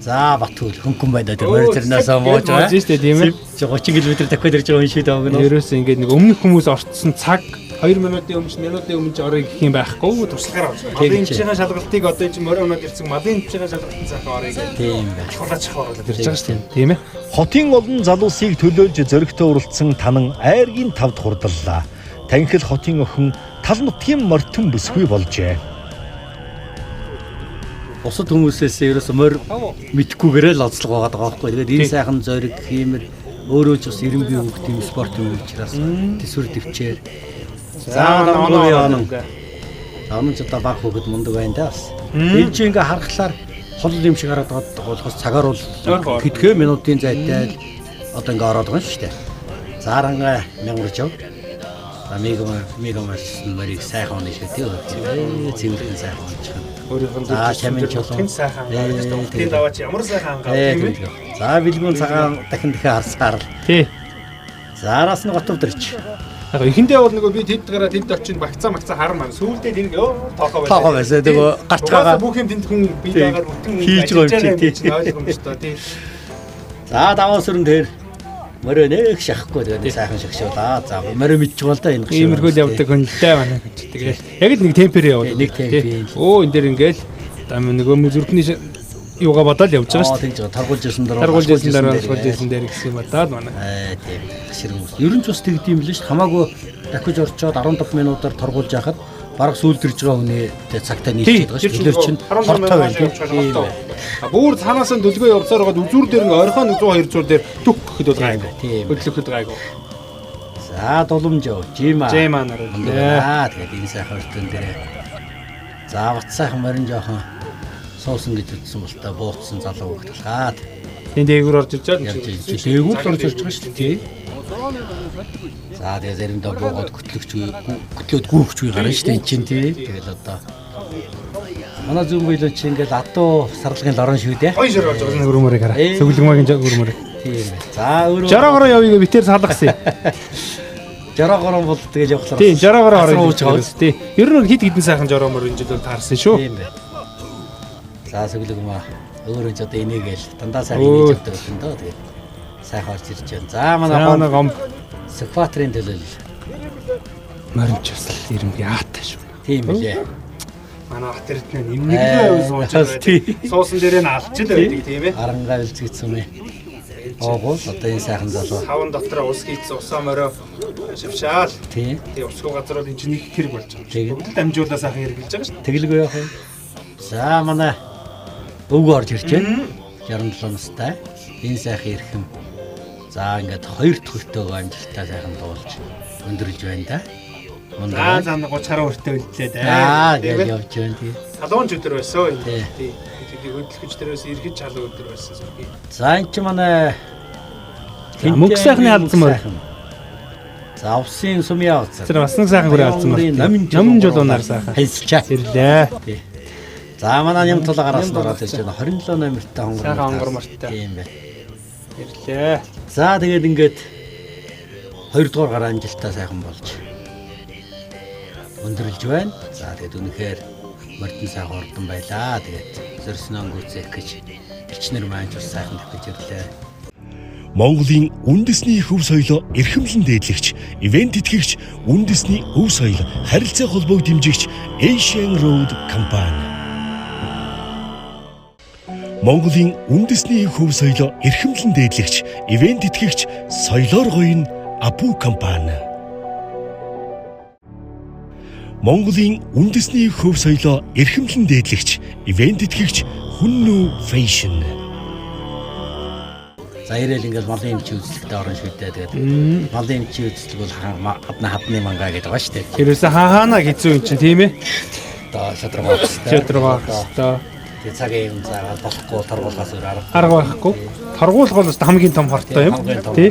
За Батүл хөнгөн байдаг тэр морь зэрнээс мууж байгаа. Тийм шүү дээ тийм ээ. 30 км давхад ирж байгаа юм шиг дааг нь. Ерөөсөө ингээд нэг өмнөх хүмүүс орцсон цаг 2 минутын өмнө ч орё гэх юм байхгүй туршлагаар авч. Малын эмчийн шалгалтыг одоо энэ морь өнөд ирсэн малын эмчийн шалгалтын сайхан орё гэх. Тийм бай. Чулаач хаваад ирж байгаа шүү дээ. Тийм ээ. Хотын олон залуусыг төлөөлж зөрөгтэй уралдсан танан айргийн тавд хурдаллаа. Танхил хотын охин тал нутгийн мортон бүсгүй болжээ. Бусад хүмүүсээс ерөөсө морь мэдхгүйгээрээ л онцлог байгаа байхгүй. Тэгээд энэ сайхан зориг хиймэр Өөрөө ч бас 90 бие хүүхд юм спортын үе учраас төсвөр төвчээр. За оноо. Оноо ч одоо баг хүүхэд мундаг байна да бас. Энэ чи ингээ харахаар хол юм шиг хараад байгаа болохоос цагаар бол хэдхэн минутын зайтай одоо ингээ ороод байгаа шүү дээ. Зааранга мянгурч яв. Мегамас мэрийг сайхан унах шүү дээ. Цэвэрхэн сайхан унах. өөрийнхөө чамин чулуун сайхан хангаад тийм даваач ямар сайхан хангаад тийм ээ. За бэлгүүн цагаан дахин харсаар л. Тий. За араас нь готов дэрч. Яг эхэндээ бол нөгөө би тэд гараад тэд очинд багцаа хар маань сүүлдээ тэнд тоохоо байсан. Тоохоо байсан. Тэгээ гарч байгаа бүх юм тэнд хүн бие дагаад бүтэн хийж байгаа юм чи тий. ойлгомжтой тий. За даваа сүрэн дээр мөрөө нэг шахахгүй тэгээд сайхан шахшуулаа. За мөрөө мэдчихвэл да энэ. Иймэрхүү л явдаг хөндлөлтэй байна гэж. Тэгээд яг л нэг темпэр яваад. Нэг темп. Оо энэ дэр ингээл нөгөө зүрхний юугаа бодоод явж байгаа шүү дээ. Таргуулж ирсэн дээр гэсэн юм бодоод манай. Тийм. Ширгэн. Ер нь ч бас тэгдэм билээ шүү. Хамаагүй дахиж орчоод 15 минутаар торгуулж яхад бараг сүүлдэрж байгаа хүний цагтаа нийлж байгаа шүү. Илэр чинь хортой байна. Бүр цаанаас нь дүлгөө явсаар байгаад үзүүр дээр ингээ орхион 100 200 дээр түк гэхэд бол гайгүй. Хөдлөхөд гайгүй. За дулумж яв. Жима нараа. Тэгээд энэ сайхан өртөн дээр. За бат сайхан морин жоохон суусан гэж ütсэн бол та бууцсан залуу хөлт гаад. Тэнд дээгүүр орж ирж байгаа. Дээгүүр орж ирж байгаа шүү дээ. За тэгээ заримдаа буугаад хөтлөөд гүөхч үе гарна шүү дээ чинь тий. Тэгэл одоо манай зүн биелэн чи ингээд адуу сарлагын лорон шүү дээ. Хоёр шир орж байгаа өрөмөрийг хараа. Сөглөгмагийн өрөмөр. Тийм. За өрөө. Жараагаараа явъя битээр салгасан. Жараагаараа бол тэгэл явахлаа. Тийм, жараагаараа орж байгаа. Тийм. Ер нь хит хитэн сайхан жараамөр энэ жил таарсан шүү. Тийм бай. За сөглөгмаа өөрөө ч одоо энийгээл дандаа сайн хийж явдаг юм доо тэгээд сайхан орж ирж байна. За манай гом Сфатрын төлөөлөл. Маринч бас ирэмгүй аатай шүү. Тийм билээ. Манай хат эрдэнэ нэмнэг байв сууж байгаа. Суусан дээрээ нь алчил байдаг тийм ээ. Арангаа үлцгэцсэн юм. Оогоол одоо энэ сайхан залуу. Хаван дотроо ус хийцэн усаа морой шившаал. Тийм. Тэгээ усгүй газар бол энэ чинь нэг хэрэг болж байгаа. Тэгээд дамжуулаа сайхан хэрэгжилж байгаа шүү. Тэглгүй яах вэ? За манай өвгөө орж ирж байна. 67 настай. Энэ сайхан ирхэм. За ингээд хоёр төгөлтөө амжилттай сайхан дуулж өндөрлж байна да. За 30 гаруй өртөө үлдлээ да. Тэгээд явж байна тий. Халуун өдөр байсан. Тий. Тэгээд хөдөлгөж дээрээс эргэж халуун өдөр байсан. За энэ ч манай мөнгө сайхны алдсан мөр. За усын сумья уцаа. Тэр бас нэг сайхан хүрээ алдсан мөр. Номын жолоонаар сайхан. Хэлсчээ. Ирлээ. Тий. За манай юм тулаагараас нь ороод ирж байна. 27 номертай хонгор. Сайхан хонгор мартай. Тийм бай. Ирлээ. За тэгээд ингээд 2 дугаар гараа амжилттай сайхан болж өндөрлж байна. За тэгээд үнэхээр мордон сайхан ордон байлаа. Тэгээд зөрснөө өнгөрцөх гэж бичнэр маань ч сайхан тавьж ирлээ. Монголын үндэсний хөв соёлоо эрхэмлэн дээдлэгч, ивент итгэгч, үндэсний өв соёл харилцаа холбоог дэмжигч Asian Road компани. Монголын үндэсний хөв соёлоо эрхэмлэн дээдлэгч, ивент итгэгч, соёлоор гоён Апу компани. Монголын үндэсний хөв соёлоо эрхэмлэн дээдлэгч, ивент итгэгч Хүннүү Fashion. За ирээл ингээл малын эмчийн үзлэгтээ орно шүү дээ. Тэгээд малын эмчийн үзлэг бол хадны мангаа гэдэг байгаа шүү дээ. Тэрөөсөө хаана хэцүү юм чинь тийм ээ. Одоо шатрагаас. Тэгээд цагийн юм заагаад болохгүй торгуулгаас арга байхгүй. Торгуулга бол хамгийн том хортой юм. Тий.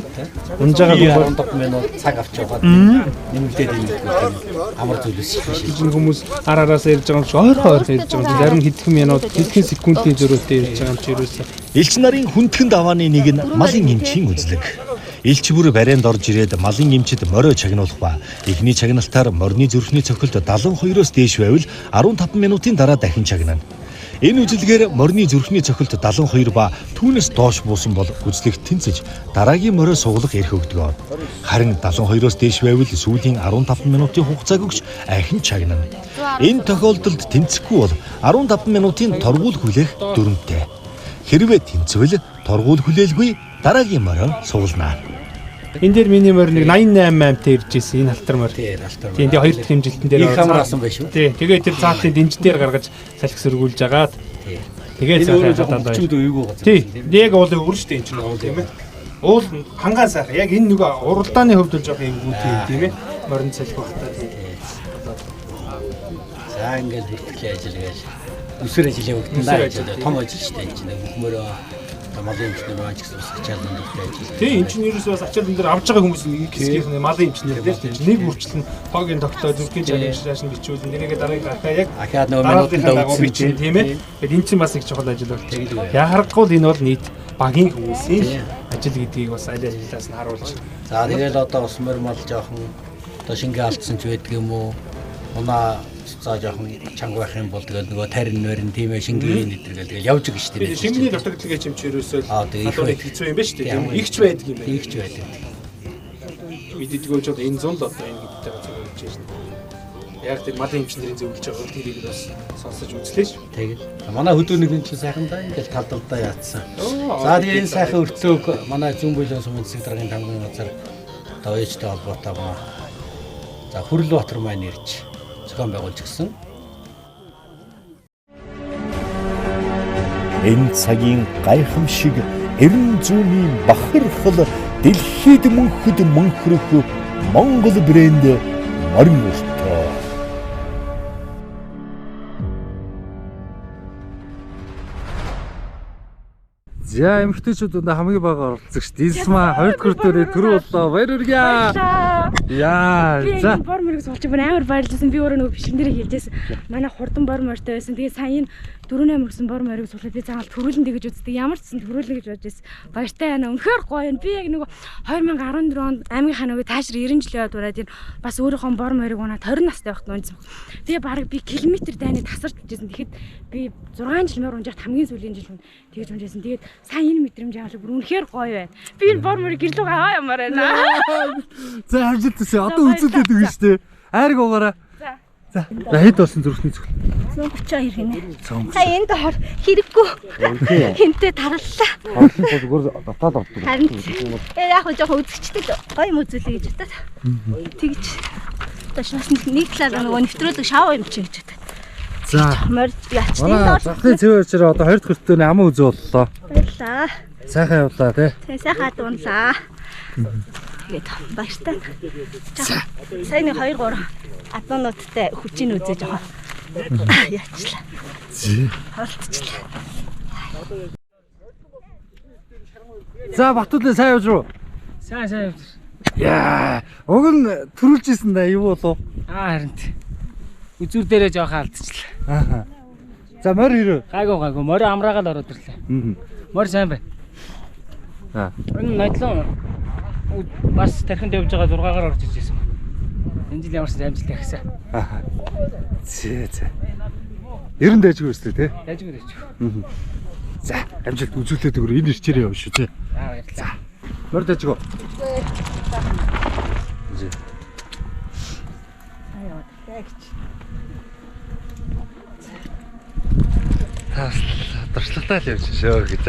Унжаагаад 15 минут цаг авч яваад нэмэгдээд ирэх амар зүйлс биш. Хүмүүс араас ирж байгаа юм чи ойрхон ирж байгаа юм. Зарим хэдхэн минут, хэдхэн секундын зөрүүтэй ирж байгаа юм чи юусэн. Элч нарын хүндхэн давааны нэг нь малын эмчийн үзлэг. Элч бүр барайнд орж ирээд малын эмчид морио чагнуулах ба эхний чагналтаар морины зүрхний цохилт 72-оос дээш байвал 15 минутын дараа дахин чагнана. Энэ үзэлгээр морины зүрхний цохилт 72 ба түүнээс доош буусан бол үзлэгт тэнцэж дараагийн морио суглах эрх өгдөг. Харин 72-оос дээш байвал сүүлийн 15 минутын хугацааг өгч ахин чагнана. Энэ тохиолдолд тэнцэхгүй бол 15 минутын торгуул хүлээх дүрмтэй. Хэрвээ тэнцвэл торгуул хүлээлгүй дараагийн морио суглана. Энэ дээр миний морь нэг 88-тай ирж ирсэн энэ алтар морь. Тийм тэгээ хоёр дахь хэмжилтэн дээр хамраасан байх шүү. Тийм тэгээ тэр цаатын дэнж дээр гаргаж салхи сэргүүлж агаад тэгээ цаашаа хадаад байна. Тийм яг бол өөр штэ энэ чинь гол тийм ээ. Уул хангаан сайхан. Яг энэ нөгөө уралдааны хувьд бол жоох юм тийм ээ. Морин салхи багтаа. За ингээд бүртгэлийн ажил гэж өсвөр ажил явагдана. Том ажил шүү дээ. Энэ чинь хөлмөрөө малын эмчнэр маань ч гэсэн бас ачаал өндөрлөж ажил. Тийм энэ чинь ерөөсөө бас ачаал өндөр авж байгаа хүмүүс нэг хэсгийнх нь малын эмчнэр дээ шүү дээ. Нэг бүрчлэн хогийн тогтоо зүрхийн чаашааш нь бичүүлэн нэрийгээ дараагийн гарахаа яг ахаад нөгөө минутанд өгсөн тийм ээ. Тэгээд энэ чинь бас их чухал ажил бол. Яхахгүй энэ бол нийт багийн хүмүүсийн ажил гэдгийг бас аль алилаас нь харуулж. За тэгэл одоо ус мөр мал жоохон одоо шингээ алдсан ч байдаг юм уу? Унаа цаа жоохон чанга байх юм бол тэгэл нөгөө тарин нөрн тийм ээ шингийн нэдэргээл тэгэл явж байгаа шүү дээ. Шингэний дутагдлагч юм чи ерөөсөө одоо хэцүү юм ба шүү дээ. Тийм ихч байдаг юм байна. Ихч байдаг. Мэддэггүй ч одоо энэ зун л одоо энэ гэдэгтэй зөвлөж байна. Яг тэр малын эмчнэрийн зөвлөж байгаа тэрийг бас сонсож үзлээ шүү. Тэгээд манай хөдөөний чинь сайхан даа ингээл талдалтаа яатсан. За тэгээ энэ сайхан өртөөг манай зүүн буйлын сумын засаг даргын тамгын газар одоо ээжтэй холбоотой байна. За Хүрлбаатар маань ирж зохион байгуулж гисэн. Энэ цагийн гайхамшиг эрен зүүнийн бахархал дэлхийд мөнхөд мөнхрөх Монгол брэнд морин өртөө. За эмэгтэйчүүд хамгийн бага оролцогч Дисма 2 дахь хүртээрээ түрүү боллоо. Баяр хүргье. Яа. За бор мөрөг суулж амар баярласан. Би өөрөө нөгөө бишгэн дээр хэлжсэн. Манай хурдан бор морьтой байсан. Тэгээ сая энэ 4-8 мөрсөн бор морийг суулгаад би цаагаал төрүүлэн гэж үздэг. Ямар ч сан төрүүлэн гэж бодож байсан. Баяртай байна. Үнэхээр гоё юм. Би яг нөгөө 2014 онд аймгийн ханаг таашир 90 жил яваад ураад энэ бас өөрийнхөө бор морийг унаад 20 настай байхад унсан. Тэгээ бараг би километр дайны тасарч bijсэн. Тэгэхэд би 6 жил морь унжаад хамгийн сүүлийн жил тэгэж унжсэн. Тэгээд сайн энэ мэдрэмж аваад бүр үнэхээр гоё байна. Би энэ бор морийг гэрлүү аваа ямар байна. За амжилт хүсье. Одоо үзүүлээд өгнө шүү дээ. Айрг угаараа. За хэд болсон зүрхний цогт? 132 гинэ. Сая энд хэрэггүй. Хинтээ тарлаа. Зүгээр дотоод ордог. Харин яг хөө жоохон үзэгчтэй гоё юм үзүүлээ гэж бодоод. Тэгж ташаас нэг талаар нөгөө нэвтрүүлэг шав юм чи гэж бодоод. За морь яач тийм доо. Захны цэвэрчээр одоо 2 дахь хүртээний аман үзүү боллоо. Баярлаа. Сайхан явлаа тий. Сайхан дуунлаа. Тэгээд баяртай. Сайн нэг 2-3 атнуудтай хүчин үзэж байгаа. Яачлаа. Халтчлаа. За Батүлээ сайн явж руу. Сайн явж. Яа, уг нь төрүүлж исэн да юу болов? Харин үзүр дээрээ жоохон алдчихлаа. Аа. За морь ирээ. Гайгүй морь амраагаал ороод ирлээ. Морь сайн бай. Аа. Энэ нодлон бас тархинд явж байгаа 6-аар орж ижсэн. Энэ жил ямар ч амжилт яхсан. Аа. Зээ. Ерэн дайжгүй өстэй тий. Дайжгүй. За, амжилт үзүүлээд өгөр энэ ирчээрээ явна шүү тий. Аа баярлалаа. Морь дайжгүй. Зээ. Дарчлагтаа л явж шээ гэж.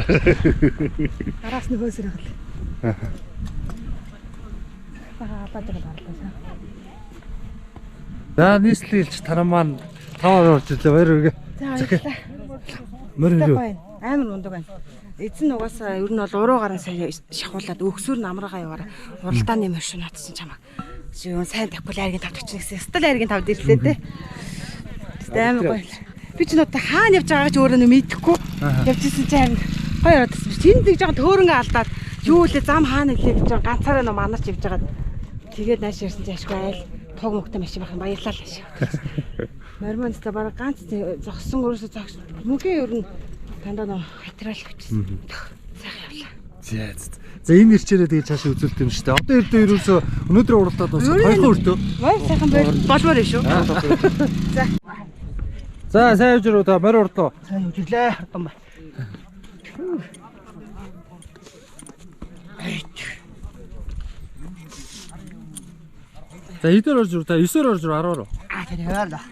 Араас нөгөөсөр хэл. Баатар барлаа. За нийслэлч таран маань 5 орж ирлээ баяр үргэ. За мөрөө амар ундаг байна. Эзэн угаасаа ер нь бол уруугаараа сайн шахуулаад өгсүр намраагаа яваараа уралдааны машин натсан чамаа. Юу сайн популяргийн тавд очно гэсэн. Столяргийн тавд ирлээ те. Амар гоё. Би ч нөтэ хаана явж байгааг ч өөрөө мэдэхгүй. Явж исэн чинь гоё ороод ирсэн. Тэнд нэг жоохон төөрөнгө алдаад юу лээ зам хаана илээ гэж ганцаараа нөө манарч явж байгаад тэгээд нааш ирсэн чинь ашгүй айл туг мөгтэй машин байх юм баярлалаа шээ. Нормалтай бараг ганц зогссон өөрөөсөө зогс. Мөгийн ер нь дандаа нөө хатрал хүчсэн. Сайхан явлаа. За энэ ирчээрээ тэгээ цаашаа үзүүлт юм шүү дээ. Одоо эрдээ ерөөсөө өнөөдөр уралдаад дуусах 2 хүртөө. Гоё сайхан болмоор шүү. За сайн явж руу та морь урдлоо. Сайн явж ирлээ хардсан ба. За хэдээр орж руу та 9-оор орж руу 10-оор. Тэр яалаа.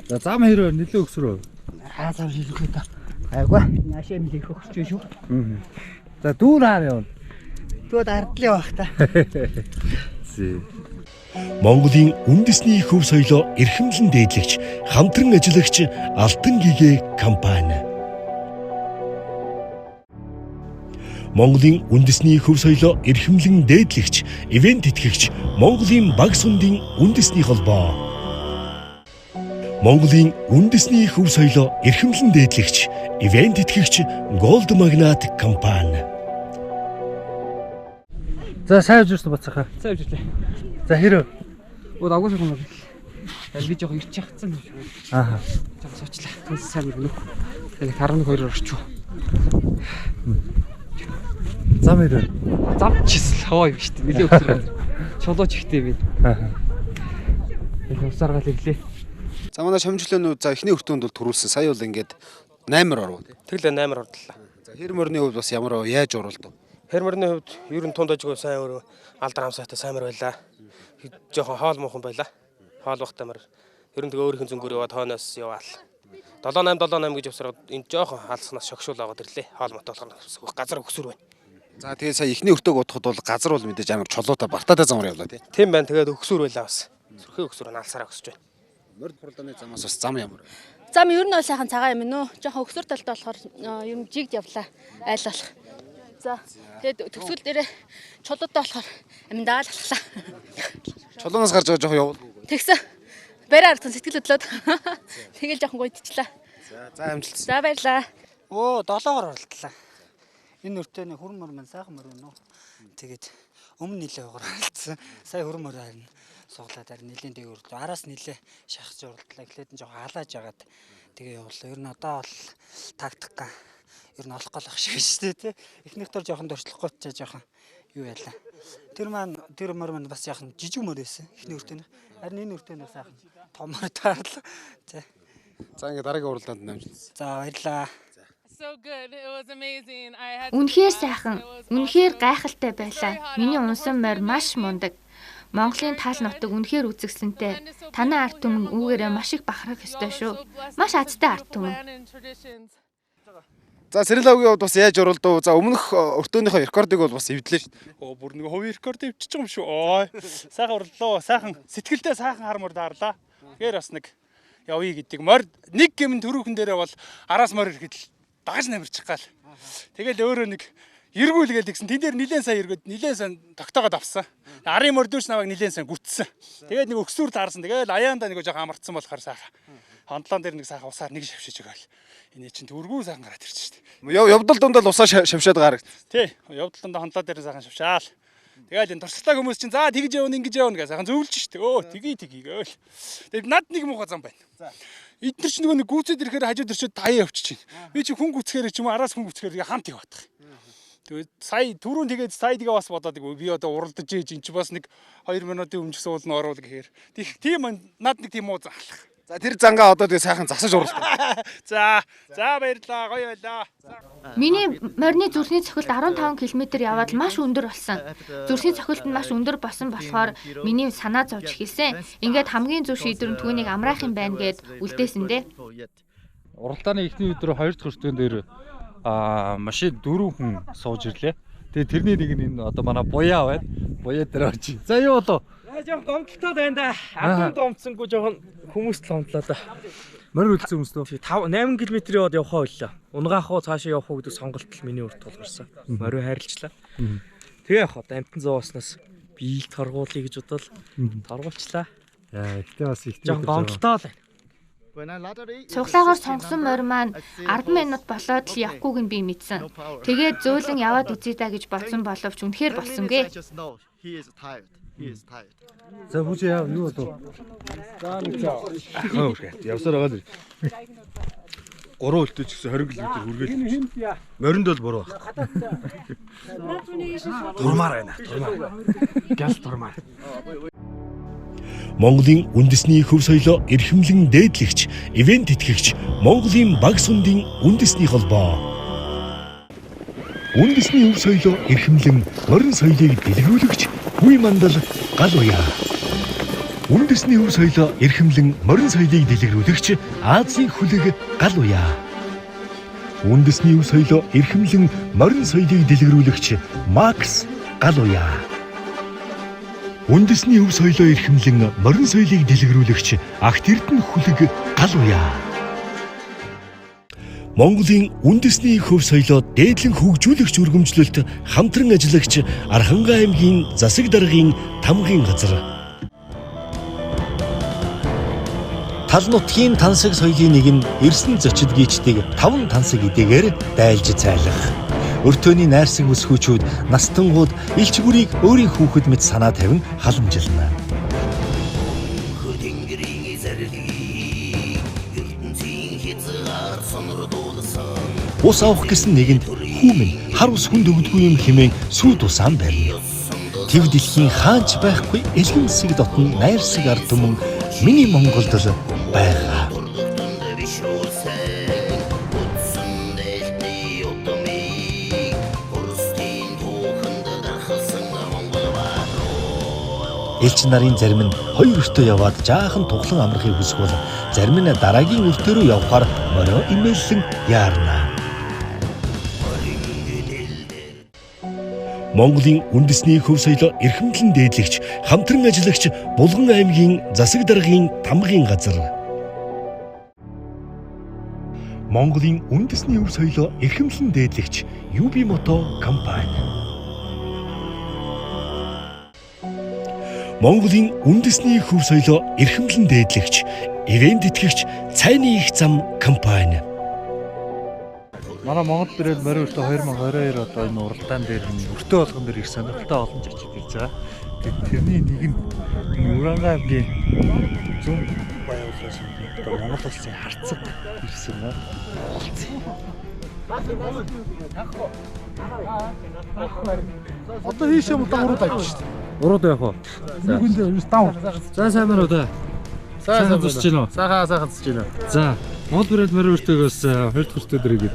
За зам хэрэг нэлээ өксрөө. Зам хийлэхгүй та. Айгуу нааш юм лих өгч шүү. За дүүр хаа явна. Дүүд ардлын байх та. Зээ. Монголын үндэсний хөв соёлоо эрхэмлэн дээдлэгч, хамтран ажиллагч Алтан гэгээ компани. Монголын үндэсний хөв соёлоо эрхэмлэн дээдлэгч, ивент тэтгэгч Монголын баг сундын үндэсний холбоо. Монголын үндэсний хөв соёлоо эрхэмлэн дээдлэгч, ивент тэтгэгч Gold Magnat компани. За сайн үзүүлсэн бацаахаа. Сайн үжиглээ. За хэрэг. Өө агуулсан юм уу? Би жоох ирч яхацсан. Аа. Жоох суучлаа. Тэс сайн юм уу? Тэгээд 12 орчуу. Зам хэрэг. Зам чисэл хаваа юм шүү дээ. Нилээ өгсөн. Чулууч ихтэй би. Аа. Яг усааргаал ирлээ. За манай шамжлаанууд за эхний өртөөнд бол төрүүлсэн. Сая бол ингээд 8 оров. Тэглээ 8 орлоо. За хэр мөрний хувьд бас ямар яаж оруулдаг? Хермөрний хувьд ер нь тунд ажгүй сайн өөрөө алдар хамсаатай саймар байлаа. Жохон хоол муухан байлаа. Хоол бахтамар. Ер нь тэгээ өөрийнх нь зөнгөөр яваад хойноос яваал. 7878 гэж явсараад энэ жохон хаалснаас шогшуул аваад ирлээ. Хоол мот болохоор газар өгсүр байна. За тэгээ сая эхний өртөөг удахад бол газар бол мэдээж амар чулуутай бартаатай замаар явлаа тий. Тийм байна. Тэгээд өгсүр байлаа бас. Сүрхээ өгсүр нь алсараа өсөж байна. Морд хуралдааны замаас бас зам ямар вэ? Зам ер нь бол сайхан цагаан юм нөө. Жохон өгсүр талд болохоор ер нь жигд явлаа. Айл болох. За тэгээд төсөл дээрээ чулуутай болохоор аминдаал алхлаа. Чулуунаас гарч байгаа жоох явуул. Тэгсэн. Бариар аргасан сэтгэл хөдлөөд. Тэгэл жоохон гойдчихлаа. За амжилт. За баярлаа. Оо 7-оор оролдлоо. Энэ өртөөний хүрэн мөр маань сайхан мөр өнөө. Тэгээд өмнө нилээ угаар алдсан. Сая хүрэн мөр харин суглаад харин нилийн дэг өрдлөө. Араас нилээ шахаж уралдлаа. Эхлээд нь жоохон халааж агаад тэгээ явууллаа. Ер нь одоо бол тактика ер нь олох голох шиг шүү дээ тий. Эхнийх төр жоохон дөрчлөхгүй ч жоохон юу байлаа. Тэр мөр маань бас яахан жижиг мөр байсан. Эхний өртөөнийх. Харин энэ өртөөнийх сайхан томор таарлаа. Тий. За ингээд дараагийн уралдаанд намжилсан. За баярлаа. Үнэхээр сайхан, үнэхээр гайхалтай байлаа. Миний унсан морь маш мундаг. Монголын тал нутаг үнэхээр үзэгсэнтэй. Танай ард түмэн үүгээрээ маш их бахарах ёстой шүү. Маш азтай ард түмэн. За Сэрэлавгийн хувьд бас яаж оруулдав? За өмнөх өртөөнийхөө рекордыг бол бас эвдлээ шүү дээ. Оо бүр нэг хувийн рекорд өвчиж байгаа юм шүү. Ой. Сайхан орлоо. Сайхан сэтгэлдээ сайхан хармаар таарлаа. Тэгэхээр бас нэг явъя гэдэг. Морь нэг гэмн төрүүхэн дээрээ бол араас морь ирэхэд л дагаж намирчих гал. Тэгэл өөрөө нэг эргүүлгээл гэсэн. Тэн дээр нилээн сайн эргөөд нилээн сайн тогтоогоод авсан. Арын морь дүүч наваг нилээн сайн гүтсэн. Тэгээд нэг өксүр таарсан. Тэгэл аяанда нэг жоохон амарцсан болохоор сайхан. Хандлаан дээр нэг сайхан усаар нэг шавшиж өгөөл. Энэ чинь төргүү сайхан гараад ирчих шүү дээ. Явдал дундаа л усаа шавшаад гарагд. Тий. Явдал дундаа хандлаа дээр сайхан шавшаал. Тэгэл энэ туршлагатай хүмүүс чинь за тэгж явна ингэж явна гэж сайхан зөвлөж шүү дээ. Өө тгийгээл. Тэгээд над нэг муухай зам байна. За. Эдгээр чинь нөгөө нэг гүцэд ирэхээр хажууд ирчээд таяа явчих чинь. Би чи хүн гүцхээр ч юм уу араас хүн гүцхээр хамт яваадах. Тэгээд сая түрүүн тэгээд сая тэгээ бас бодоод би одоо уралдаж ээж эн чи бас нэг 2 минутын өмнө гэсэн уулын оруул гэхээр тийм над нэг тийм уу заалах. За тэр зангаа одоо тэгээ сайхан засаж уралдав. За баярлаа гоё байлаа. Миний морины зүрхний цохилт 15 км яваад маш өндөр болсон. Зүрхний цохилт нь маш өндөр болсон болохоор миний санаа зовж эхэлсэн. Ингээд хамгийн зөв шийдвэр нь түүнийг амраах юм байна гэд үлдээсэн дээ. Уралдааны эхний өдөр 2 дахь өртөөн дээр машин 4 хүн сууж ирлээ. Тэгээ тэрний нэг нь энэ одоо манай буяа байна. Буяа дээр орж. За юу болов? Жохон гомдлоо байна да. Адуун гомцсонгүй жохон хүмүүст л гомдлоо да. Морь үлдсэн хүмүүс нөө 8 км яваад явахаа боллоо. Унгаахуу цаашаа явах уу гэдэг сонголт л миний урт тулгарсан. Морь хайрлчлаа. Тэгээ явах одоо амтан зооснос би л торгуулъя гэж бодвол торгуулчлаа. Яа, ихтэй бас ихтэй. Жохон гомдлоо л байна. Цуглаагаар сонгосон морь маань 10 минут болоод л явахгүйг нь би мэдсэн. Тэгээд зөөлөн яваад үзье да гэж бодсон боловч үнэхээр болсонгүй. За бүж яа юу болов? За нэг заа. Явсаар байгаа л. 3 өлтөж гэсэн 20 км хүргээл. Моринд бол буруу байна. Турмаар байна. Турмаар. Газ турмаар. Монголын үндэсний хөв соёлоо эрхэмлэн дээдлэгч, ивент тэтгэгч Монголын баг сундын үндэсний холбоо. Үндэсний хөв соёлоо эрхэмлэн морин соёлыг дэлгэрүүлэгч Хүй мандал гал уяа. Үндэсний хөв соёлоо эрхэмлэн морин соёлыг дэлгэрүүлэгч Азийн хүлэг гал уяа. Үндэсний хөв соёлоо эрхэмлэн морин соёлыг дэлгэрүүлэгч Макс гал уяа. Үндэсний өв соёлоо эрхэмлэн морин соёлыг дэлгэрүүлэгч Агт Эрдэнэ Хүлэг гал уяа. Монголын үндэсний хөв соёлоо дээдлэн хөгжүүлэгч үргэмжлэлт хамтран ажиллагч Архангай аймгийн засаг даргын тамгын газар. Тал нутгийн тансаг соёлын нэг нь эрсэн зочид гीчдэг 5 тансаг эдгээр дайлж цайлах. Өртөөний найрсаг өсгөөчүүд настангууд элч бүрийг өөрийн хүүхэд мэт санаа тавин халамжилна. Ус авах гэсэн нэгэнд хүүмэн хар ус хүнд өгдөггүй юм хэмээн сүйд усаан барьна. Тэв дэлхийн хаач байхгүй элгэнсэг дотн найрсаг ард түмэн миний Монголд л байгаа. Элч нарын зарим нь 2 өртөө яваад жаахан туглан амрахыг хүсвэл зарим нь дараагийн өртөө рүү явхаар морио имэллэн яарна. Монголын үндэсний хөв соёлоо эрхэмлэн дээдлэгч хамтран ажиллагч Булган аймгийн засаг даргын тамгын газар. Монголын үндэсний хөв соёлоо эрхэмлэн дээдлэгч UB Moto компани. Монголын үндэсний хөв соёлоо эрхэмлэн дээдлэгч ивент итгэгч Цайны их зам компани. Манай Монгол дээрэл морин өртөө 2022 одоо энэ уралдаан дээр өртөө болгон дээр их сонирхолтой олон жижиг ирж байгаа. Тэрний нэг нь Урангай аймгийн зүүн баяуулаас одоо Монгол улсын харцаг ирсэн байна. Одоо хийшээ мутаа урууд авчих шүү дээ. Урууд явах уу? Нүгэндээ тав. За сайн байна уу та? Сайн зурж байна уу? Сайхан зурж байна. За, Монгол дээрэл морин өртөөгөөс 2 дахь өртөө дээрээ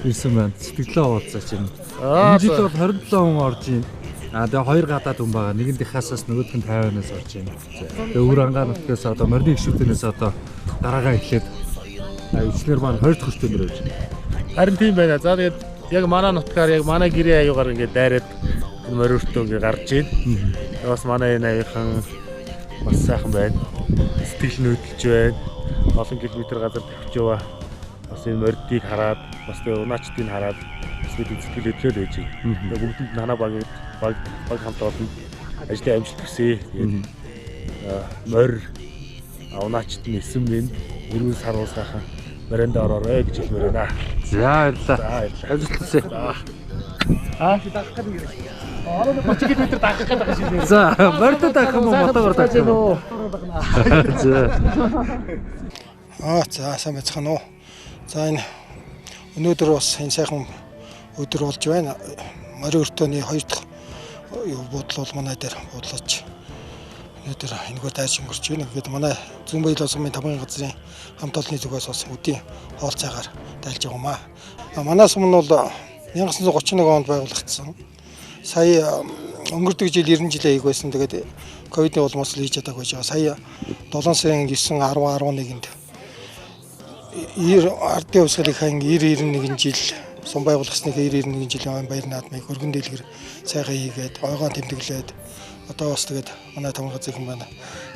ирсэн байна. Сэтгэлээ уулзаач юм. Энэ жил бол 27 хүн орж ийн. Тэгээ 2 гадаад хүн байгаа. Нэгэнд хасаас нөгөөх нь 50-аас орж ийн. Тэгээ Урангаа нутгаас одоо морины гişүүднээс одоо дараагаа эхлээд эвчлэр маань 2 дахь өртөө нэр явж байна. Харин тийм байна. За тэгээд яг манай нутгаар яг манай гэрээ аюугаар ингээд дайраад морин өртөө ингээд гарч ийн. Бас манай энэ аяхан бас сайхан байна. Сэтгэл нөтөлж байна. Олон километр газар тавьж яваа. Бас энэ мордыг хараад бас тэгээ унаачдыг хараад бас бид сэтгэл хөдлөл байж байна. Тэгээ бүгдэнд нана баг хамт олон ажлын амжилт хүсье. Тэгээд морь унаачд нь эсэм минь эрүүл сар уус гахаа моринд ороорой гэж хэлмээр байна. За баярлалаа. Амжилт хүсье. Дагах гэдэг. Ороо 30 км дагах гэдэг байгаа шүү. За морьд дагах юм уу мотогоор дагах юм уу? За сайн байцгаана уу. За энэ өнөөдөр бас энэ сайхан өдөр болж байна. Морин өртөөний 2 дахь буудлал манай дээр буудлаач. Өнөөдөр энэгээр дайрч өнгөрч байна. Ингээд манай зүүн баялаг сумын тамгын газрын хамт олонны зүгээс бас өдийн хоол цайгаар дайлж байгаа юм аа. Манай сум нь бол 1931 онд байгуулагдсан. Сая өнгөрдөг жил 90 жилийн аяг байсан. Тэгээд ковидын улмаас л хийж чадаагүй байгаа. Сая 7 сарын 9, 10, 11-нд ардын хувьсгалынхаа 90-91 жил сум байгуулагдсны 90-91 жилийн баяр наадмыг өргөн дэлгэр сайхан хийгээд ойгоо тэмдэглээд одоо бас тэгээд манай тамга зэхэн байна.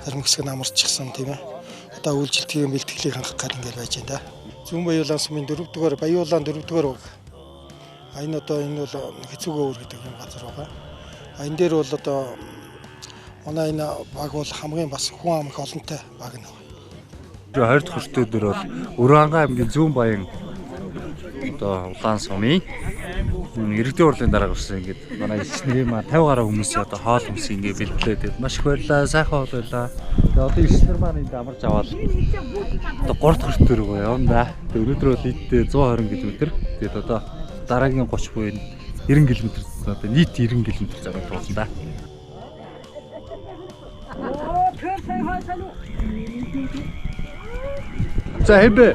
Зарим хэсэг нь амарчсан тийм ээ. Одоо үйлчлэлтийн бэлтгэлийг хангах гал ингээд байж байна да. Зүүн баяулаан сумын 4-р баяулаан 4-р баг. Энэ бол хэцүүгөө өөр гэдэг юм газар байгаа. Энэ дээр бол одоо манай энэ баг бол хамгийн бас хүн ам их олонтой баг нэг. 2 дахь өртөө дээр бол Урангаа аймгийн зүүн баян одоо улаан сумын иргэдийн урлын дараа гарсан ингээд манай эцнэрийн 50 гаруй хүмүүс одоо хоол хүнс ингээд бэлтлээд маш их баярлаа. Сайхан хоол байлаа. Тэгээ одоо эцнэр маань энд амарч аваад одоо 3 дахь өртөө рүү явна да. Тэгээ өнөөдөр бол нийтдээ 120 км. Тэгээд одоо дараагийн 30 буюу 90 км одоо нийт 90 км зарим туулна да. За хэвээ.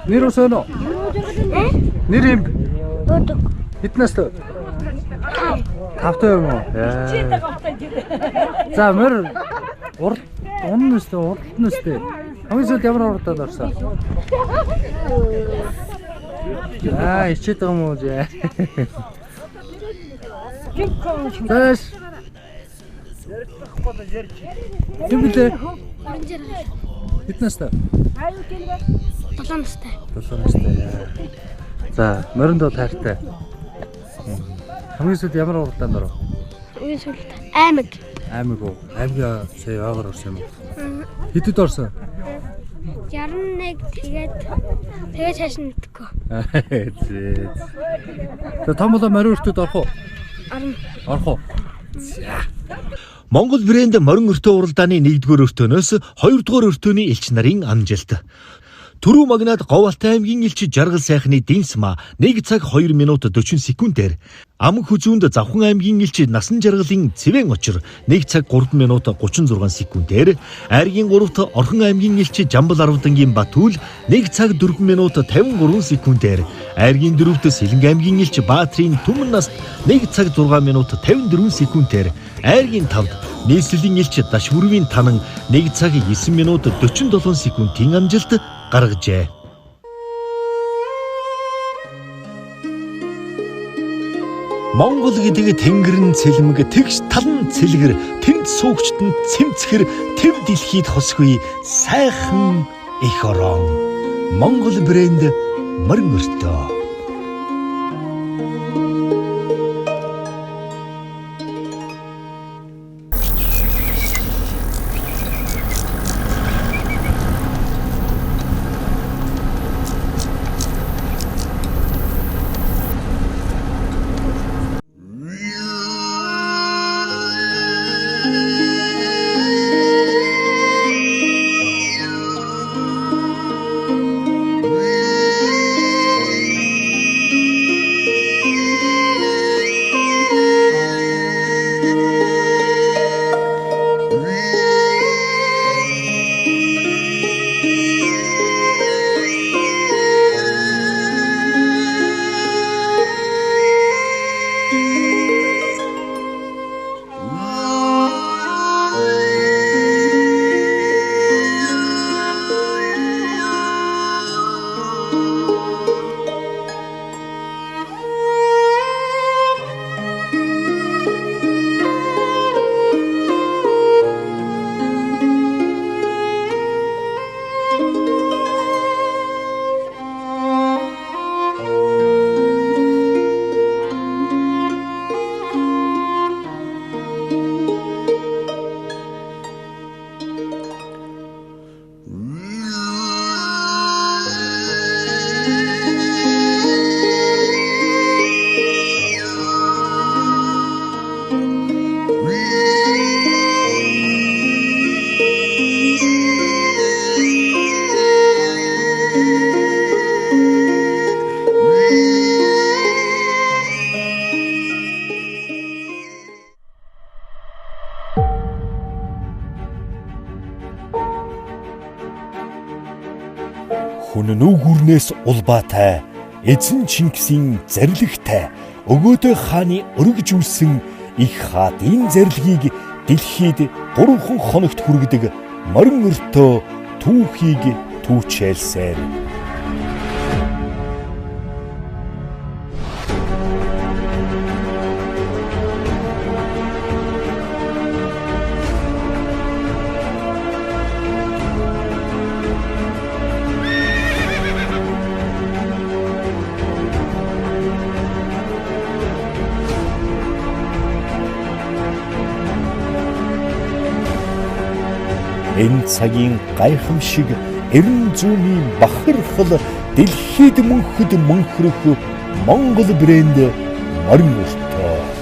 Нэр өсөнө. Нэр юм. Хитнэс тоо. Тавтай юм уу? За мөр уралнэстэй уралнэстэй. Хамгийн сүүлд ямар уралдаад орсон? Ичээд байгаа юм уу зэ? Тэс. Хэн блэ? Хэд настай? 7 настай. 7 настай. За, мориндоо таартай. Хамгийн сүүлд ямар уралдаанд оров? Хамгийн сүүлд аймаг. Аймаг уу? Аймгийн сая яагаар орсон юм бэ? Хэдэд орсон? 61 тэгээд цааш нь мэдгүй. Зээ. За том болоо морин өртөд орох уу? Орох уу? За. Монгол брэнд морин өртөө уралдааны 1-р өртөөнөөс 2-р өртөөний элч нарын амжилт. Түрүү магнад Говьалтай аймгийн элч Жаргал сайхны Динсма 1 цаг 2 минут 40 секундээр Аман Хүзүүнд Завхан аймгийн элч Насан Жаргалын Цэвэн Очир 1 цаг 3 минут 36 секундээр Айргийн 3-т Орхон аймгийн элч Жамбал Арвдангийн Батүл 1 цаг 4 минут 53 секундээр Айргийн 4-т Сэлэнг аймгийн элч Баатрийн Түмэн Наст 1 цаг 6 минут 54 секундээр Айргийн 5-т нийслэлийн элч Дашвүрвийн Танан 1 цаг 9 минут 47 секундын амжилт гаргажээ. Монгол гэдэг тэнгэрэн цэлмэг тэгш талан цэлгэр тэнд суугчтанд цэмцгэр тэв дэлхийд хосгүй сайхан их орон. Монгол брэнд морин өртөө. Хүн нүгүрнээс улбаатай, эзэн Чингисийн зарилгатай, өгөөдөө хааны өргөжүүлсэн их хаадын зарилгыг дэлхийд 3 хоногт хүргэдэг морин өртөө түүхийг түүчээлсээр. Энэ цагийн гайхамшиг эрен зүүнийн бахархал дэлхийд мөнхөд мөнхрөх Монгол брэнд морин өртөө.